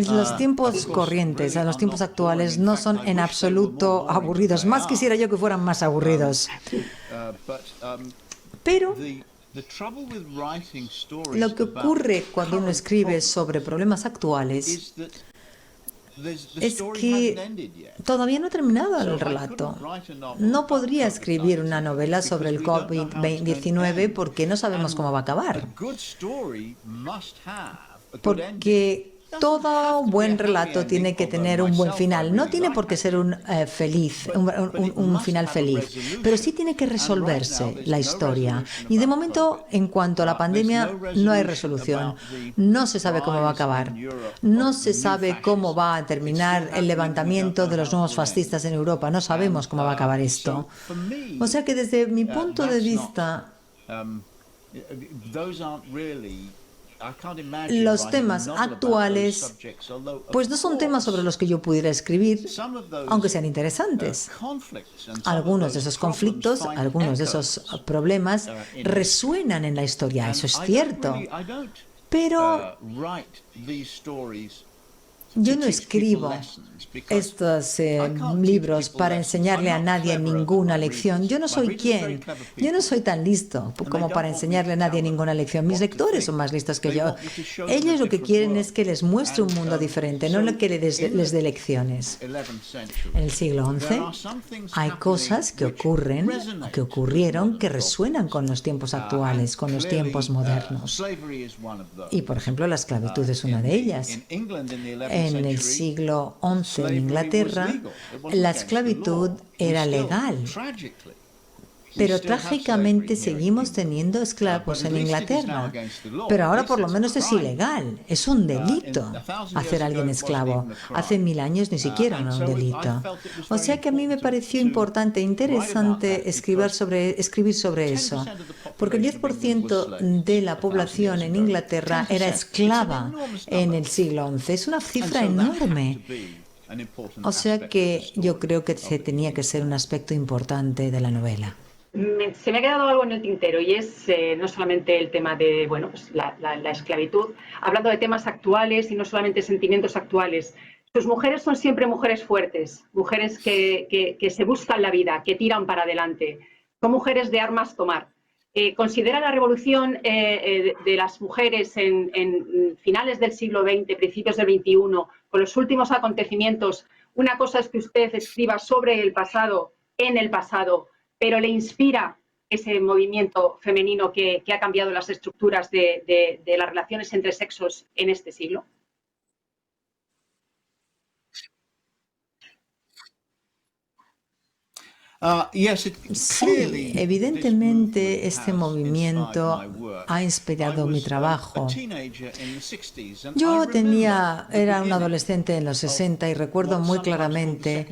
Los tiempos corrientes, los tiempos actuales no son en absoluto aburridos. Más quisiera yo que fueran más aburridos. Pero lo que ocurre cuando uno escribe sobre problemas actuales es que todavía no ha terminado el relato. No podría escribir una novela sobre el COVID-19 porque no sabemos cómo va a acabar. Porque todo buen relato tiene que tener un buen final. No tiene por qué ser un final feliz, pero sí tiene que resolverse la historia. Y de momento, en cuanto a la pandemia, no hay resolución. No se sabe cómo va a acabar. No se sabe cómo va a terminar el levantamiento de los nuevos fascistas en Europa. No sabemos cómo va a acabar esto. O sea que desde mi punto de vista, los temas actuales, pues no son temas sobre los que yo pudiera escribir, aunque sean interesantes. Algunos de esos conflictos, algunos de esos problemas resuenan en la historia, eso es cierto. Pero yo no escribo estos libros para enseñarle a nadie ninguna lección. Yo no soy quien. Yo no soy tan listo como para enseñarle a nadie ninguna lección. Mis lectores son más listos que yo. Ellos lo que quieren es que les muestre un mundo diferente, no que les dé lecciones. En el siglo XI hay cosas que ocurren, que ocurrieron, que resuenan con los tiempos actuales, con los tiempos modernos. Y, por ejemplo, la esclavitud es una de ellas. En el siglo XI en Inglaterra, la esclavitud era legal. Pero trágicamente seguimos teniendo esclavos en Inglaterra. Pero ahora por lo menos es ilegal, es un delito hacer a alguien esclavo. Hace 1000 años ni siquiera era un delito. O sea que a mí me pareció importante e interesante escribir sobre eso. Porque el 10% de la población en Inglaterra era esclava en el siglo XI. Es una cifra enorme. O sea que yo creo que tenía que ser un aspecto importante de la novela. Se me ha quedado algo en el tintero y es no solamente el tema de pues la esclavitud, hablando de temas actuales y no solamente sentimientos actuales. Sus mujeres son siempre mujeres fuertes, mujeres que se buscan la vida, que tiran para adelante, son mujeres de armas tomar. ¿Considera la revolución de las mujeres en finales del siglo XX, principios del XXI, con los últimos acontecimientos? Una cosa es que usted escriba sobre el pasado, en el pasado, pero le inspira ese movimiento femenino que ha cambiado las estructuras de las relaciones entre sexos en este siglo. Sí, evidentemente este movimiento ha inspirado mi trabajo. Yo era un adolescente en los 60 y recuerdo muy claramente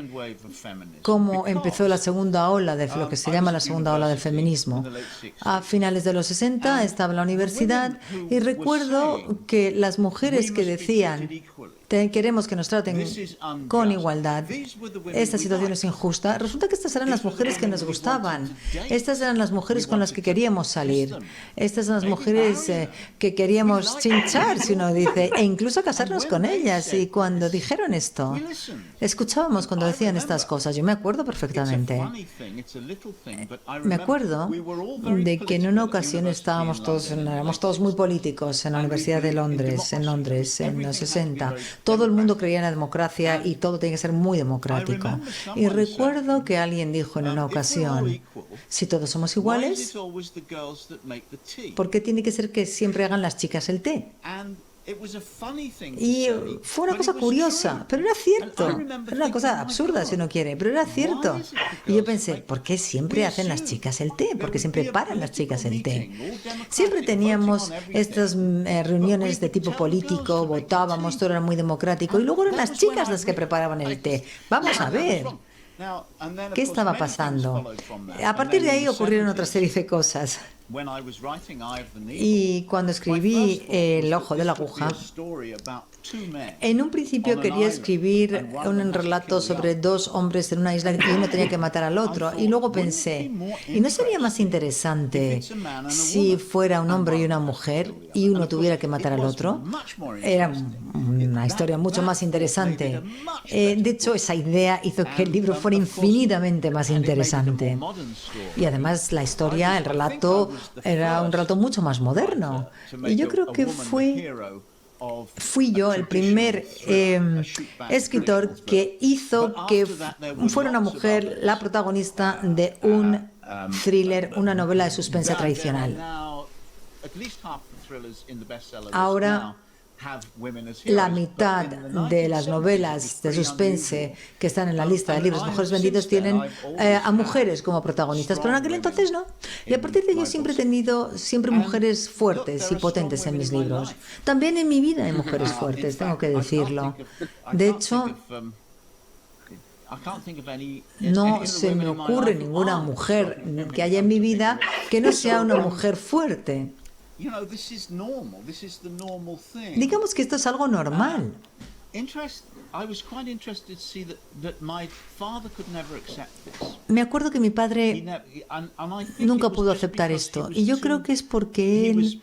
cómo empezó la segunda ola de lo que se llama la segunda ola del feminismo. A finales de los 60 estaba en la universidad y recuerdo que las mujeres que decían queremos que nos traten con igualdad, esta situación es injusta, resulta que estas eran las mujeres que nos gustaban, estas eran las mujeres con las que queríamos salir, estas eran las mujeres que queríamos chinchar, si uno dice, e incluso casarnos con ellas. Y cuando dijeron esto, escuchábamos cuando decían estas cosas. Yo me acuerdo perfectamente. Me acuerdo de que en una ocasión éramos todos muy políticos en la Universidad de Londres, en los 60. Todo el mundo creía en la democracia y todo tiene que ser muy democrático. Y recuerdo que alguien dijo en una ocasión, si todos somos iguales, ¿por qué tiene que ser que siempre hagan las chicas el té? Y fue una cosa curiosa, pero era cierto. Era una cosa absurda si uno quiere, pero era cierto. Y yo pensé, ¿por qué siempre hacen las chicas el té? ¿Por qué siempre paran las chicas el té? Siempre teníamos estas reuniones de tipo político, votábamos, todo era muy democrático, y luego eran las chicas las que preparaban el té. Vamos a ver. ¿Qué estaba pasando? A partir de ahí ocurrieron otra serie de cosas. Y cuando escribí El ojo de la aguja, en un principio quería escribir un relato sobre dos hombres en una isla y uno tenía que matar al otro. Y luego pensé, ¿y no sería más interesante si fuera un hombre y una mujer y uno tuviera que matar al otro? Era una historia mucho más interesante. De hecho, esa idea hizo que el libro fuera infinitamente más interesante. Y además la historia, el relato, era un relato mucho más moderno. Y yo creo que fui yo el primer escritor que hizo que fuera una mujer la protagonista de un thriller, una novela de suspense tradicional. Ahora, la mitad de las novelas de suspense que están en la lista de libros mejores vendidos tienen a mujeres como protagonistas, pero en aquel entonces no. Y a partir de ello siempre he tenido mujeres fuertes y potentes en mis libros. También en mi vida hay mujeres fuertes, tengo que decirlo. De hecho, no se me ocurre ninguna mujer que haya en mi vida que no sea una mujer fuerte. Digamos que esto es algo normal. Me acuerdo que mi padre nunca pudo aceptar esto, y yo creo que es porque él,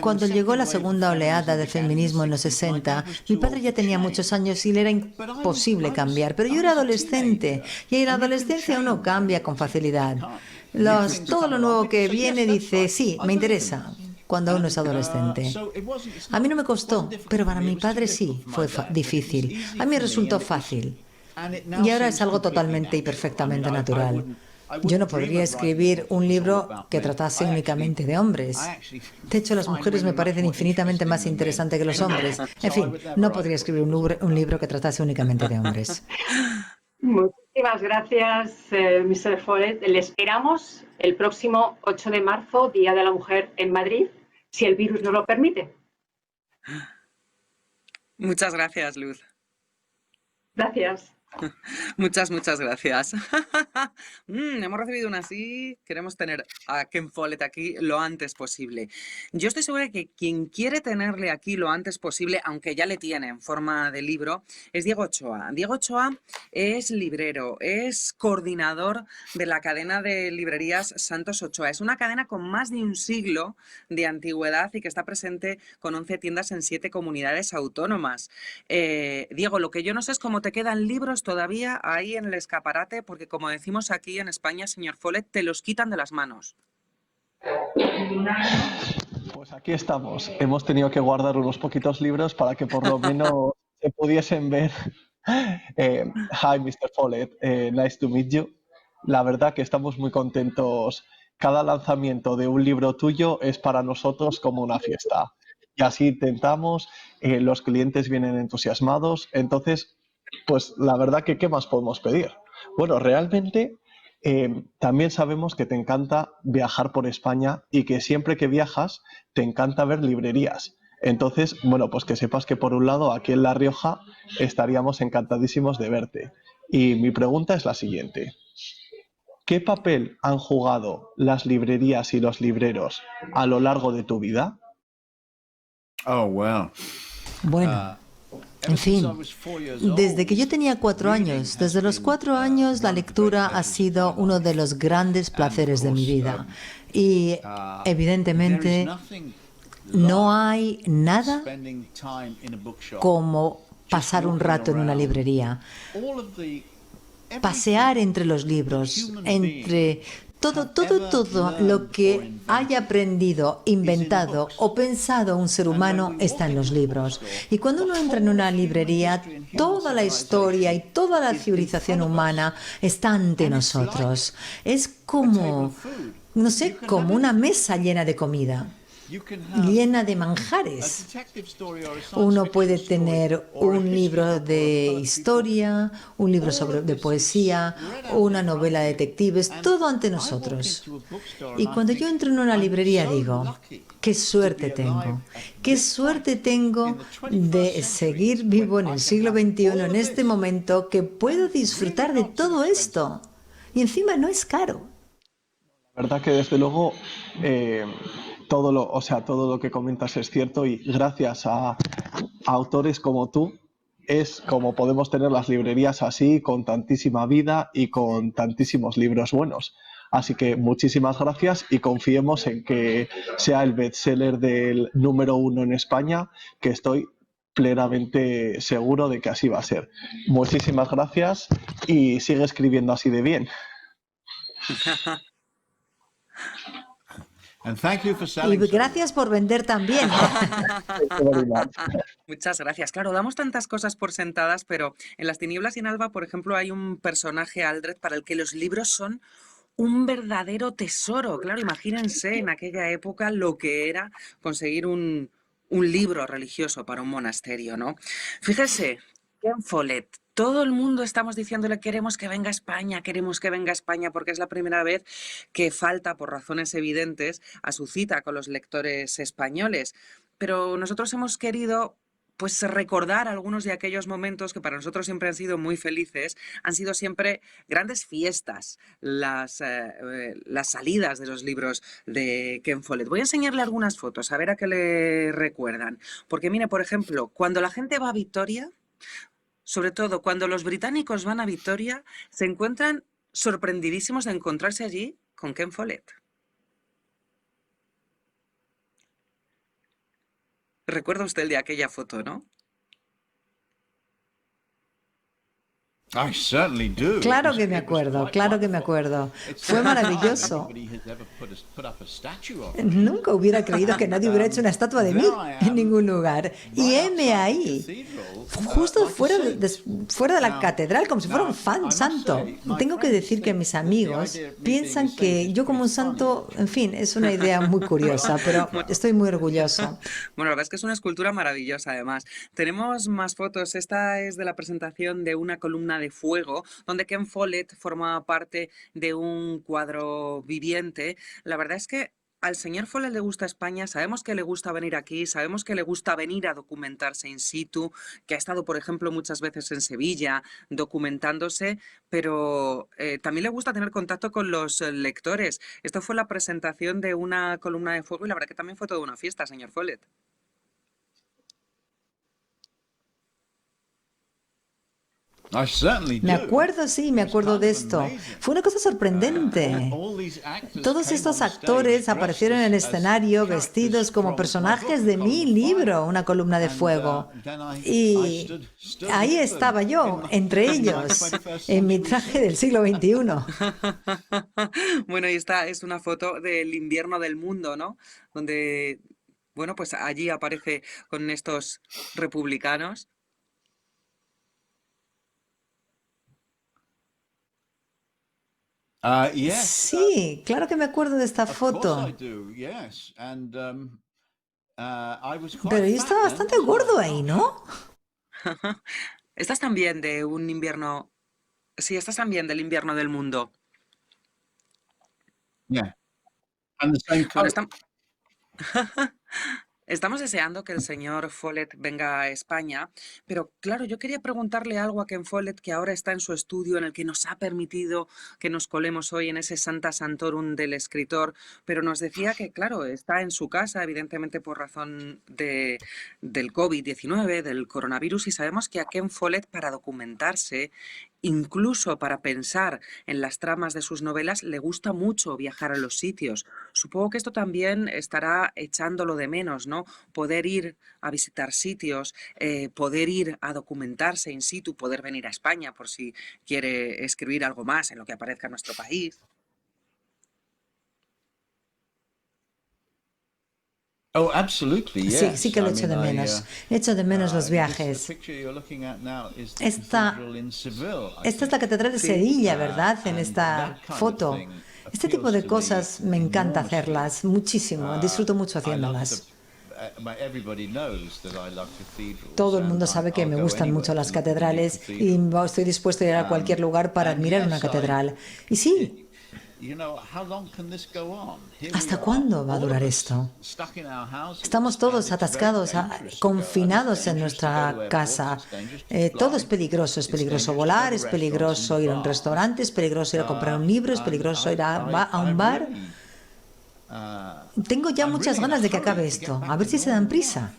cuando llegó la segunda oleada del feminismo en los 60, mi padre ya tenía muchos años y le era imposible cambiar, pero yo era adolescente, y en la adolescencia uno cambia con facilidad. Todo lo nuevo que viene dice, sí, me interesa, cuando uno es adolescente. A mí no me costó, pero para mi padre sí fue difícil. A mí me resultó fácil. Y ahora es algo totalmente y perfectamente natural. Yo no podría escribir un libro que tratase únicamente de hombres. De hecho, las mujeres me parecen infinitamente más interesantes que los hombres. En fin, no podría escribir un libro que tratase únicamente de hombres. Muchísimas gracias, Mr. Follett. Le esperamos el próximo 8 de marzo, Día de la Mujer en Madrid, si el virus nos lo permite. Muchas gracias, Luz. Gracias. Muchas gracias. Hemos recibido una sí. Queremos tener a Ken Follett aquí lo antes posible. Yo estoy segura de que quien quiere tenerle aquí lo antes posible, aunque ya le tiene en forma de libro, es Diego Ochoa. Diego Ochoa es librero, es coordinador de la cadena de librerías Santos Ochoa. Es una cadena con más de un siglo de antigüedad y que está presente con 11 tiendas en 7 comunidades autónomas. Diego, lo que yo no sé es cómo te quedan libros todavía ahí en el escaparate, porque como decimos aquí en España, señor Follett, te los quitan de las manos. Pues aquí estamos. Hemos tenido que guardar unos poquitos libros para que por lo menos se pudiesen ver. Hi, Mr. Follett. Nice to meet you. La verdad que estamos muy contentos. Cada lanzamiento de un libro tuyo es para nosotros como una fiesta. Y así intentamos, los clientes vienen entusiasmados. Entonces, pues la verdad que ¿qué más podemos pedir? Bueno, realmente también sabemos que te encanta viajar por España y que siempre que viajas te encanta ver librerías. Entonces, bueno, pues que sepas que por un lado aquí en La Rioja estaríamos encantadísimos de verte. Y mi pregunta es la siguiente. ¿Qué papel han jugado las librerías y los libreros a lo largo de tu vida? Bueno, en fin, desde que yo tenía 4 años, desde los 4 años la lectura ha sido uno de los grandes placeres de mi vida. Y evidentemente no hay nada como pasar un rato en una librería, pasear entre los libros, entre todo lo que haya aprendido, inventado o pensado un ser humano está en los libros. Y cuando uno entra en una librería, toda la historia y toda la civilización humana está ante nosotros. Es como, no sé, como una mesa llena de comida, llena de manjares. Uno puede tener un libro de historia, un libro de poesía, una novela de detectives, todo ante nosotros. Y cuando yo entro en una librería digo, qué suerte tengo de seguir vivo en el siglo XXI, en este momento, que puedo disfrutar de todo esto. Y encima no es caro. La verdad que desde luego todo lo que comentas es cierto y gracias a autores como tú es como podemos tener las librerías así, con tantísima vida y con tantísimos libros buenos. Así que muchísimas gracias y confiemos en que sea el bestseller del número 1 en España, que estoy plenamente seguro de que así va a ser. Muchísimas gracias y sigue escribiendo así de bien. Y gracias por vender también. Muchas gracias. Claro, damos tantas cosas por sentadas, pero en Las tinieblas y en Alba, por ejemplo, hay un personaje, Aldred, para el que los libros son un verdadero tesoro. Claro, imagínense en aquella época lo que era conseguir un libro religioso para un monasterio, ¿no? Fíjese, Ken Follett, todo el mundo estamos diciéndole queremos que venga a España, porque es la primera vez que falta, por razones evidentes, a su cita con los lectores españoles. Pero nosotros hemos querido pues recordar algunos de aquellos momentos que para nosotros siempre han sido muy felices, han sido siempre grandes fiestas, las salidas de los libros de Ken Follett. Voy a enseñarle algunas fotos, a ver a qué le recuerdan. Porque mire, por ejemplo, cuando la gente va a Victoria, sobre todo cuando los británicos van a Victoria, se encuentran sorprendidísimos de encontrarse allí con Ken Follett. Recuerda usted el de aquella foto, ¿no? Claro que me acuerdo, claro que me acuerdo. Fue maravilloso. Nunca hubiera creído que nadie hubiera hecho una estatua de mí en ningún lugar. Y heme ahí, justo fuera de la catedral, como si fuera un fan santo. Tengo que decir que mis amigos piensan que yo como un santo, en fin, es una idea muy curiosa, pero estoy muy orgulloso. Bueno, la verdad es que es una escultura maravillosa, además. Tenemos más fotos. Esta es de la presentación de una columna de fuego, donde Ken Follett formaba parte de un cuadro viviente. La verdad es que al señor Follett le gusta España, sabemos que le gusta venir aquí, sabemos que le gusta venir a documentarse in situ, que ha estado, por ejemplo, muchas veces en Sevilla documentándose, pero también le gusta tener contacto con los lectores. Esto fue la presentación de una columna de fuego y la verdad que también fue toda una fiesta, señor Follett. Me acuerdo, sí, me acuerdo de esto. Fue una cosa sorprendente. Todos estos actores aparecieron en el escenario vestidos como personajes de mi libro, Una columna de fuego. Y ahí estaba yo, entre ellos, en mi traje del siglo XXI. Bueno, y esta es una foto del invierno del mundo, ¿no? Donde, bueno, pues allí aparece con estos republicanos. Sí, claro que me acuerdo de esta foto. Pero yo estaba bastante gordo ahí, ¿no? Estas también de un invierno. Sí, estas también del invierno del mundo. Ahora estamos deseando que el señor Follett venga a España, pero claro, yo quería preguntarle algo a Ken Follett, que ahora está en su estudio, en el que nos ha permitido que nos colemos hoy en ese Sancta Sanctorum del escritor, pero nos decía que, claro, está en su casa, evidentemente por razón del COVID-19, del coronavirus, y sabemos que a Ken Follett, para documentarse, incluso para pensar en las tramas de sus novelas, le gusta mucho viajar a los sitios. Supongo que esto también estará echándolo de menos, ¿no? Poder ir a visitar sitios, poder ir a documentarse in situ, poder venir a España por si quiere escribir algo más en lo que aparezca en nuestro país. Sí, sí que lo echo de menos. Echo de menos los viajes. Esta es la Catedral de Sevilla, ¿verdad? En esta foto. Este tipo de cosas me encanta hacerlas muchísimo. Disfruto mucho haciéndolas. Todo el mundo sabe que me gustan mucho las catedrales y estoy dispuesto a ir a cualquier lugar para admirar una catedral. Y sí, ¿hasta cuándo va a durar esto? Estamos todos atascados, confinados en nuestra casa. Todo es peligroso volar, es peligroso ir a un restaurante, es peligroso ir a comprar un libro, es peligroso ir a un bar. Tengo ya muchas ganas de que acabe esto, a ver si se dan prisa.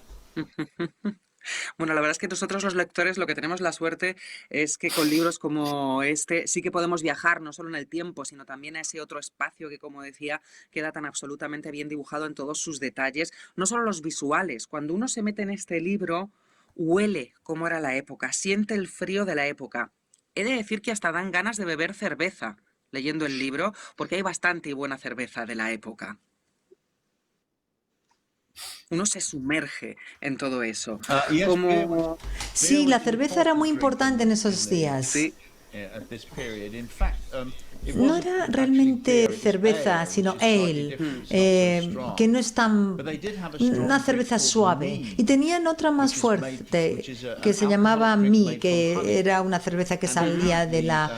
Bueno, la verdad es que nosotros los lectores lo que tenemos la suerte es que con libros como este sí que podemos viajar no solo en el tiempo, sino también a ese otro espacio que, como decía, queda tan absolutamente bien dibujado en todos sus detalles, no solo los visuales. Cuando uno se mete en este libro, huele cómo era la época, siente el frío de la época. He de decir que hasta dan ganas de beber cerveza leyendo el libro, porque hay bastante y buena cerveza de la época. Uno se sumerge en todo eso. Sí, la cerveza era muy importante en esos días. Sí. No era realmente cerveza, sino ale, que no es tan... una cerveza suave. Y tenían otra más fuerte, que se llamaba Mi, que era una cerveza que salía de la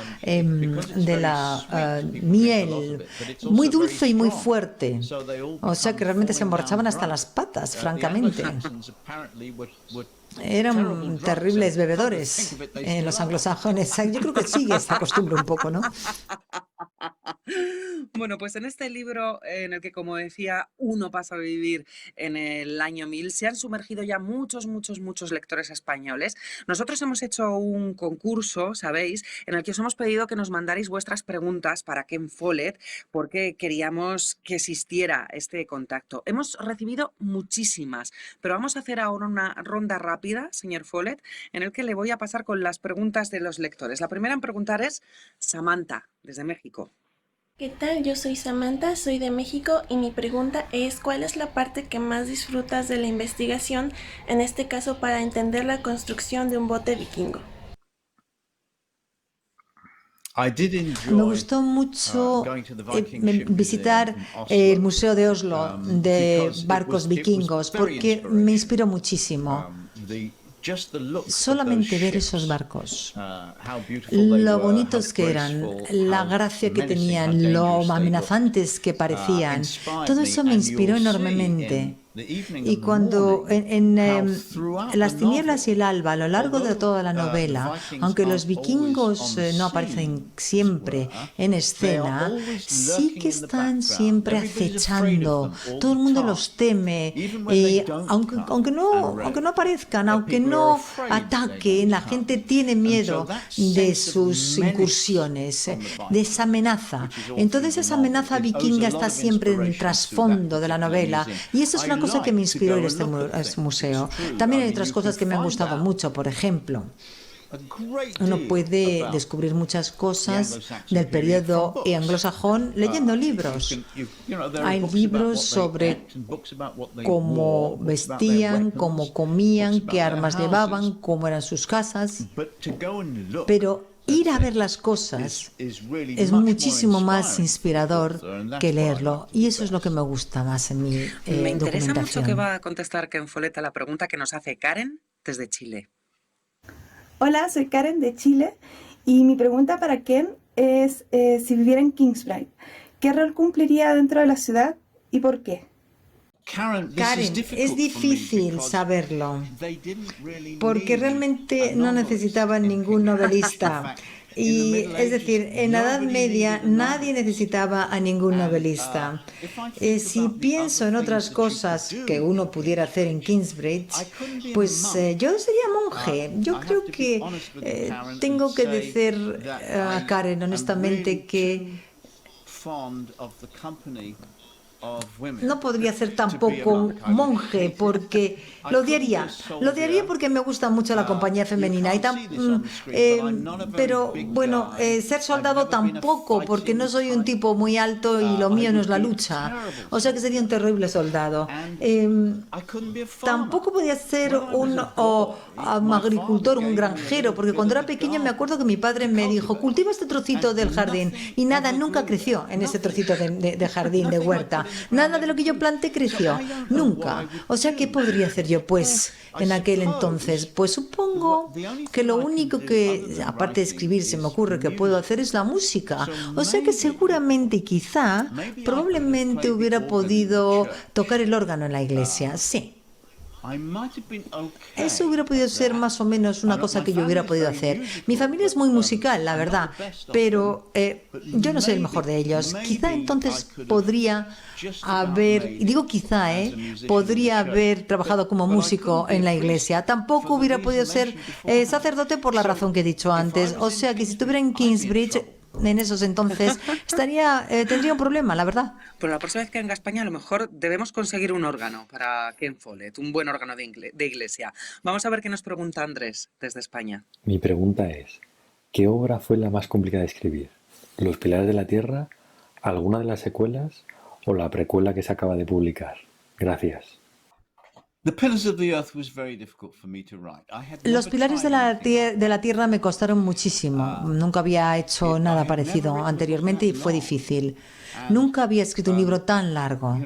miel, muy dulce y muy fuerte. O sea que realmente se emborrachaban hasta las patas, francamente. eran terribles bebedores los anglosajones. Yo creo que sigue esta costumbre un poco, ¿no? Bueno, pues en este libro, en el que, como decía, uno pasa a vivir en el año 1000, se han sumergido ya muchos lectores españoles. Nosotros hemos hecho un concurso, ¿sabéis?, en el que os hemos pedido que nos mandarais vuestras preguntas para Ken Follett, porque queríamos que existiera este contacto. Hemos recibido muchísimas, pero vamos a hacer ahora una ronda rápida, señor Follett, en el que le voy a pasar con las preguntas de los lectores. La primera en preguntar es Samantha, desde México. ¿Qué tal? Yo soy Samantha, soy de México y mi pregunta es ¿cuál es la parte que más disfrutas de la investigación, en este caso para entender la construcción de un bote vikingo? Me gustó mucho visitar el Museo de Oslo de barcos vikingos porque me inspiró muchísimo. Solamente ver esos barcos, lo bonitos que eran, la gracia que tenían, lo amenazantes que parecían, todo eso me inspiró enormemente. Y cuando en Las tinieblas y el alba, a lo largo de toda la novela, aunque los vikingos no aparecen siempre en escena, sí que están siempre acechando. Todo el mundo los teme, aunque no aparezcan, aunque no ataquen, la gente tiene miedo de sus incursiones, de esa amenaza. Entonces esa amenaza vikinga está siempre en el trasfondo de la novela, y eso es una cosa que me inspiró ir a este museo. También hay otras cosas que me han gustado mucho. Por ejemplo, uno puede descubrir muchas cosas del periodo anglosajón leyendo libros. Hay libros sobre cómo vestían, cómo comían, qué armas llevaban, cómo eran sus casas. Pero ir a ver las cosas es muchísimo más inspirador que leerlo, y eso es lo que me gusta más en mi Me interesa mucho documentación. que va a contestar Ken Follett a la pregunta que nos hace Karen desde Chile. Hola, soy Karen de Chile y mi pregunta para Ken es si viviera en Kingsbridge, ¿qué rol cumpliría dentro de la ciudad y por qué? Karen, es difícil saberlo, porque realmente no necesitaban ningún novelista. Y es decir, en la Edad Media nadie necesitaba a ningún novelista. Si pienso en otras cosas que uno pudiera hacer en Kingsbridge, pues yo sería monje. Yo creo que tengo que decir a Karen honestamente que no podría ser tampoco monje, porque lo odiaría. Lo odiaría porque me gusta mucho la compañía femenina. Pero bueno, ser soldado tampoco, porque no soy un tipo muy alto y lo mío no es la lucha. O sea que sería un terrible soldado. Tampoco podía ser un agricultor, un granjero, porque cuando era pequeño me acuerdo que mi padre me dijo, cultiva este trocito del jardín, y nada, nunca creció en ese trocito de jardín, de huerta. Nada de lo que yo planté creció, nunca. O sea, ¿qué podría hacer yo, pues, en aquel entonces? Pues supongo que lo único que, aparte de escribir, se me ocurre que puedo hacer es la música. O sea que seguramente, quizá, probablemente hubiera podido tocar el órgano en la iglesia, sí. Eso hubiera podido ser más o menos una cosa que yo hubiera podido hacer. Mi familia es muy musical, la verdad, pero yo no soy el mejor de ellos. Quizá entonces podría haber, y digo quizá, podría haber trabajado como músico en la iglesia. Tampoco hubiera podido ser sacerdote por la razón que he dicho antes. O sea que si estuviera en Kingsbridge, en esos entonces, tendría un problema, la verdad. Pero la próxima vez que venga a España, a lo mejor debemos conseguir un órgano para Ken Follett, un buen órgano de iglesia. Vamos a ver qué nos pregunta Andrés desde España. Mi pregunta es, ¿qué obra fue la más complicada de escribir? ¿Los Pilares de la Tierra, alguna de las secuelas o la precuela que se acaba de publicar? Gracias. Los pilares de la tierra me costaron muchísimo. Nunca había hecho nada parecido anteriormente y fue difícil. Nunca había escrito un libro tan largo.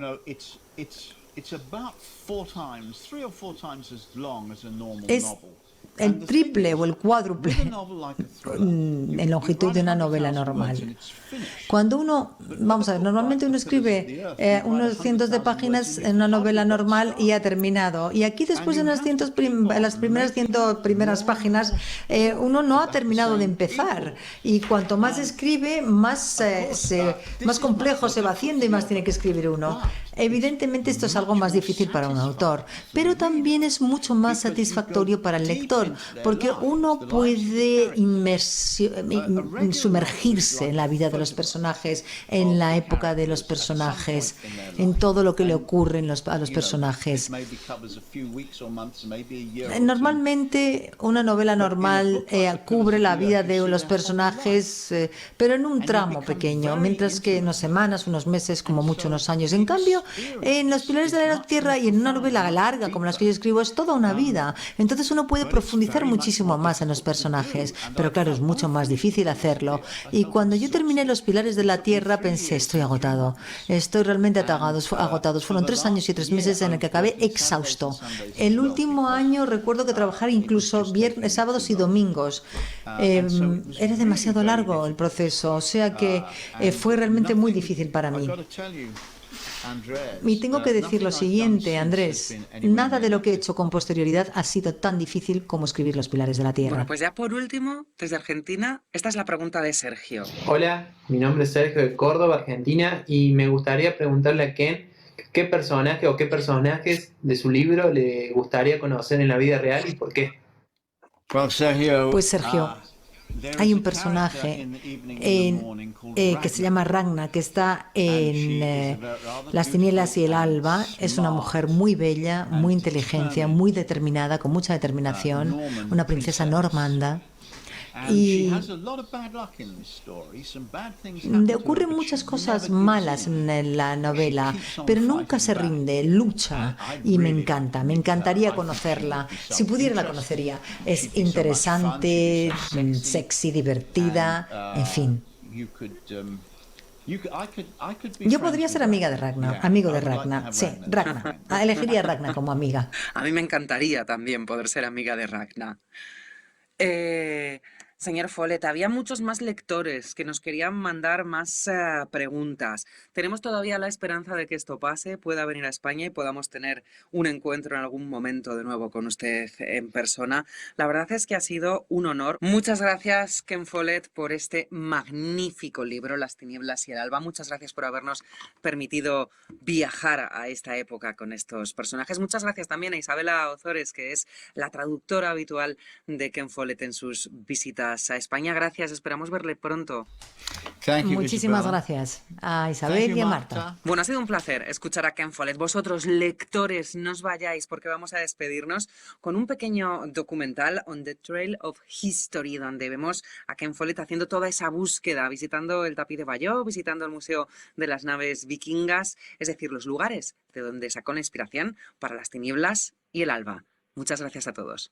Es el triple o el cuádruple en longitud de una novela normal. Cuando uno, vamos a ver, normalmente uno escribe unos cientos de páginas en una novela normal y ha terminado. Y aquí después de las primeras 100 primeras páginas, uno no ha terminado de empezar. Y cuanto más escribe, más complejo se va haciendo y más tiene que escribir uno. Evidentemente esto es algo más difícil para un autor, pero también es mucho más satisfactorio para el lector, porque uno puede sumergirse en la vida de los personajes, en la época de los personajes, en todo lo que le ocurre a los personajes. Normalmente una novela normal cubre la vida de los personajes, pero en un tramo pequeño, mientras que unas semanas, unos meses, como mucho unos años. En cambio, en Los pilares de la tierra y en una novela larga como las que yo escribo es toda una vida. Entonces uno puede profundizar muchísimo más en los personajes, pero claro, es mucho más difícil hacerlo. Y cuando yo terminé Los pilares de la tierra pensé, estoy agotado, estoy realmente agotado. Fueron 3 años y 3 meses en el que acabé exhausto. El último año recuerdo que trabajar incluso viernes, sábados y domingos. Era demasiado largo el proceso, o sea que fue realmente muy difícil para mí. Y tengo que decir lo siguiente, Andrés, nada de lo que he hecho con posterioridad ha sido tan difícil como escribir Los pilares de la tierra. Bueno, pues ya por último, desde Argentina, esta es la pregunta de Sergio. Hola, mi nombre es Sergio de Córdoba, Argentina, y me gustaría preguntarle a Ken qué personaje o qué personajes de su libro le gustaría conocer en la vida real y por qué. Pues Sergio, hay un personaje que se llama Ragna, que está en Las tinieblas y el alba. Es una mujer muy bella, muy inteligente, muy determinada, con mucha determinación, una princesa normanda. Y le ocurren muchas cosas malas en la novela, pero nunca se rinde, lucha y me encanta, me encantaría conocerla. Si pudiera la conocería. Es interesante, sexy, divertida, en fin. Yo podría ser amiga de Ragna, amigo de Ragna. Sí, Ragna. Elegiría a Ragna como amiga. A mí me encantaría también poder ser amiga de Ragna. Señor Follett, había muchos más lectores que nos querían mandar más preguntas. Tenemos todavía la esperanza de que esto pase, pueda venir a España y podamos tener un encuentro en algún momento de nuevo con usted en persona. La verdad es que ha sido un honor. Muchas gracias, Ken Follett, por este magnífico libro, Las tinieblas y el alba. Muchas gracias por habernos permitido viajar a esta época con estos personajes. Muchas gracias también a Isabela Ozores, que es la traductora habitual de Ken Follett en sus visitas a España. Gracias, esperamos verle pronto. Muchísimas gracias a Isabel y a Marta. Bueno, ha sido un placer escuchar a Ken Follett. Vosotros, lectores, no os vayáis porque vamos a despedirnos con un pequeño documental, On the Trail of History, donde vemos a Ken Follett haciendo toda esa búsqueda, visitando el tapiz de Bayeux, visitando el Museo de las Naves Vikingas, es decir, los lugares de donde sacó la inspiración para Las tinieblas y el alba. Muchas gracias a todos.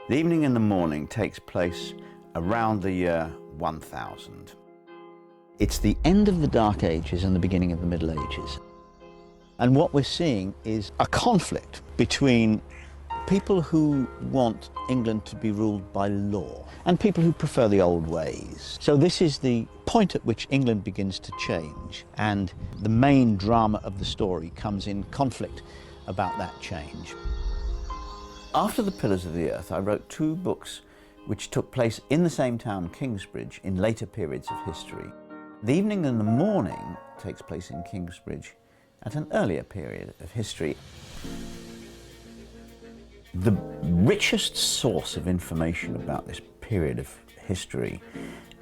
The Evening and the Morning takes place around the year 1000. It's the end of the Dark Ages and the beginning of the Middle Ages. And what we're seeing is a conflict between people who want England to be ruled by law and people who prefer the old ways. So this is the point at which England begins to change, and the main drama of the story comes in conflict about that change. After The Pillars of the Earth, I wrote 2 books which took place in the same town, Kingsbridge, in later periods of history. The Evening and the Morning takes place in Kingsbridge at an earlier period of history. The richest source of information about this period of history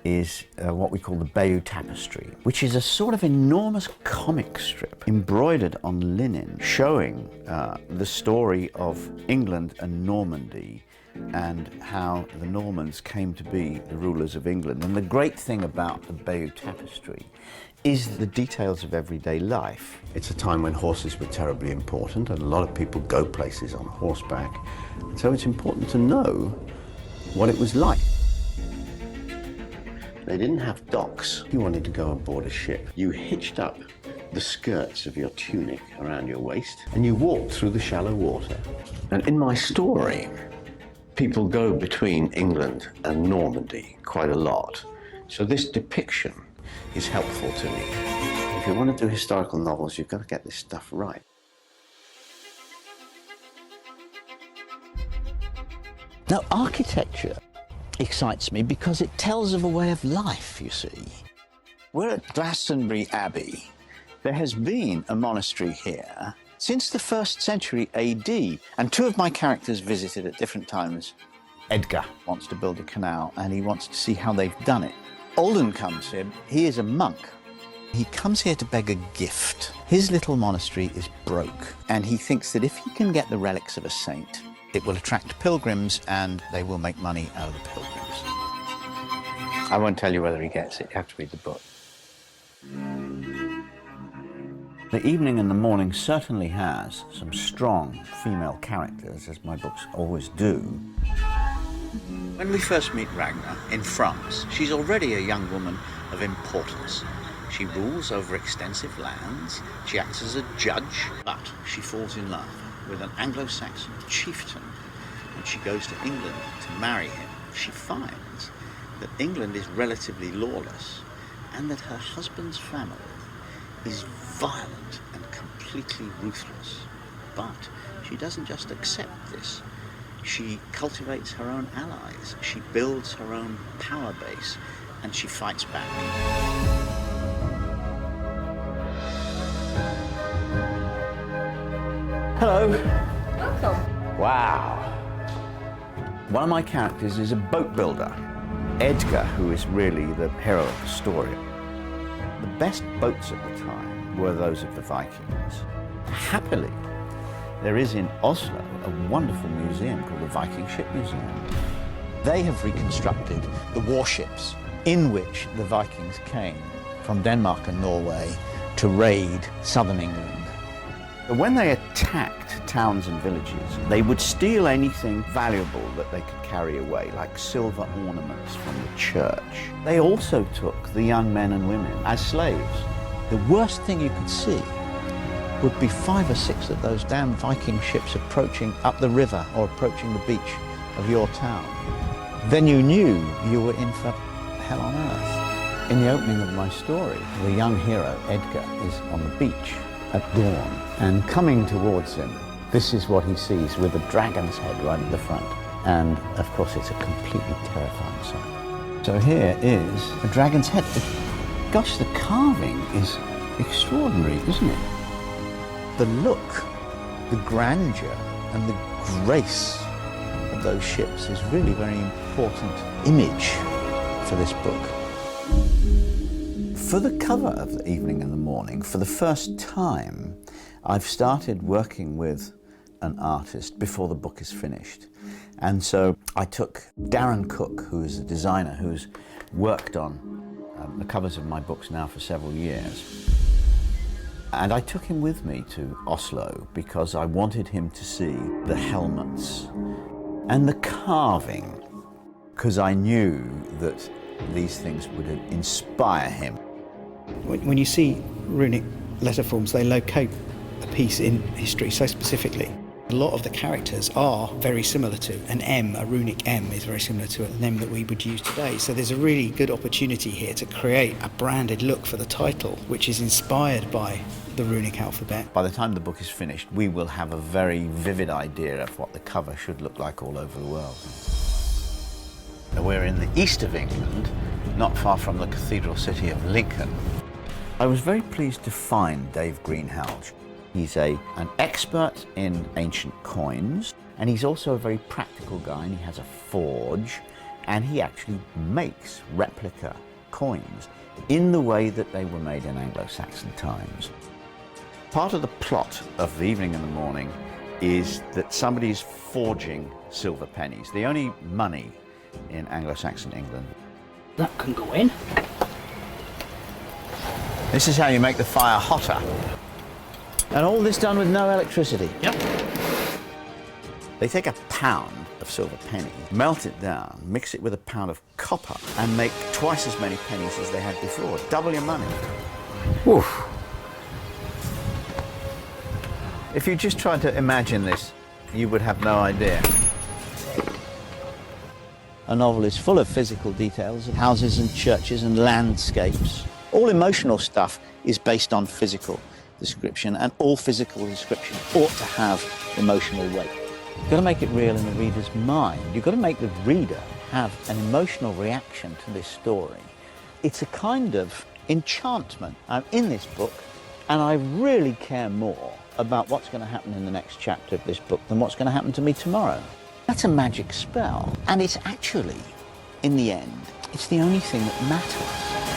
is what we call the Bayeux Tapestry, which is a sort of enormous comic strip embroidered on linen showing the story of England and Normandy and how the Normans came to be the rulers of England. And the great thing about the Bayeux Tapestry is the details of everyday life. It's a time when horses were terribly important and a lot of people go places on horseback. So it's important to know what it was like. They didn't have docks. If you wanted to go aboard a ship, you hitched up the skirts of your tunic around your waist, and you walk through the shallow water. And in my story, people go between England and Normandy quite a lot. So this depiction is helpful to me. If you want to do historical novels, you've got to get this stuff right. Now, architecture excites me because it tells of a way of life, you see. We're at Glastonbury Abbey. There has been a monastery here since the 1st century AD, and two of my characters visited at different times. Edgar wants to build a canal, and he wants to see how they've done it. Alden comes here. He is a monk. He comes here to beg a gift. His little monastery is broke, and he thinks that if he can get the relics of a saint, it will attract pilgrims, and they will make money out of the pilgrims. I won't tell you whether he gets it. You have to read the book. The Evening and the Morning certainly has some strong female characters, as my books always do. When we first meet Ragnar in France, she's already a young woman of importance. She rules over extensive lands, she acts as a judge, but she falls in love with an Anglo-Saxon chieftain, and she goes to England to marry him. She finds that England is relatively lawless, and that her husband's family is violent and completely ruthless. But she doesn't just accept this. She cultivates her own allies, she builds her own power base, and she fights back. Hello. Welcome. Wow. One of my characters is a boat builder, Edgar, who is really the hero of the story. The best boats at the time were those of the Vikings. Happily, there is in Oslo a wonderful museum called the Viking Ship Museum. They have reconstructed the warships in which the Vikings came from Denmark and Norway to raid southern England. When they attacked towns and villages, they would steal anything valuable that they could carry away, like silver ornaments from the church. They also took the young men and women as slaves. The worst thing you could see would be 5 or 6 of those damn Viking ships approaching up the river or approaching the beach of your town. Then you knew you were in for hell on earth. In the opening of my story, the young hero, Edgar, is on the beach at dawn, and coming towards him, this is what he sees, with a dragon's head right at the front. And of course, it's a completely terrifying sight. So here is a dragon's head. Gosh, the carving is extraordinary, isn't it? The look, the grandeur, and the grace of those ships is really a very important image for this book. For the cover of The Evening and the Morning, for the first time, I've started working with an artist before the book is finished. And so I took Darren Cook, who is a designer who's worked on the covers of my books now for several years. And I took him with me to Oslo because I wanted him to see the helmets and the carving, because I knew that these things would inspire him. When you see runic letter forms, they locate a piece in history so specifically. A lot of the characters are very similar to an M, a runic M is very similar to an M that we would use today. So there's a really good opportunity here to create a branded look for the title, which is inspired by the runic alphabet. By the time the book is finished, we will have a very vivid idea of what the cover should look like all over the world. We're in the east of England, not far from the cathedral city of Lincoln. I was very pleased to find Dave Greenhalgh. He's an expert in ancient coins, and he's also a very practical guy, and he has a forge, and he actually makes replica coins in the way that they were made in Anglo-Saxon times. Part of the plot of The Evening and the Morning is that somebody's forging silver pennies, the only money in Anglo-Saxon England. That can go in. This is how you make the fire hotter. And all this done with no electricity. Yep. They take a pound of silver penny, melt it down, mix it with a pound of copper, and make twice as many pennies as they had before. Double your money. Oof. If you just tried to imagine this, you would have no idea. A novel is full of physical details of houses and churches and landscapes. All emotional stuff is based on physical description, and all physical description ought to have emotional weight. You've got to make it real in the reader's mind. You've got to make the reader have an emotional reaction to this story. It's a kind of enchantment. I'm in this book, and I really care more about what's going to happen in the next chapter of this book than what's going to happen to me tomorrow. That's a magic spell, and it's actually, in the end, it's the only thing that matters.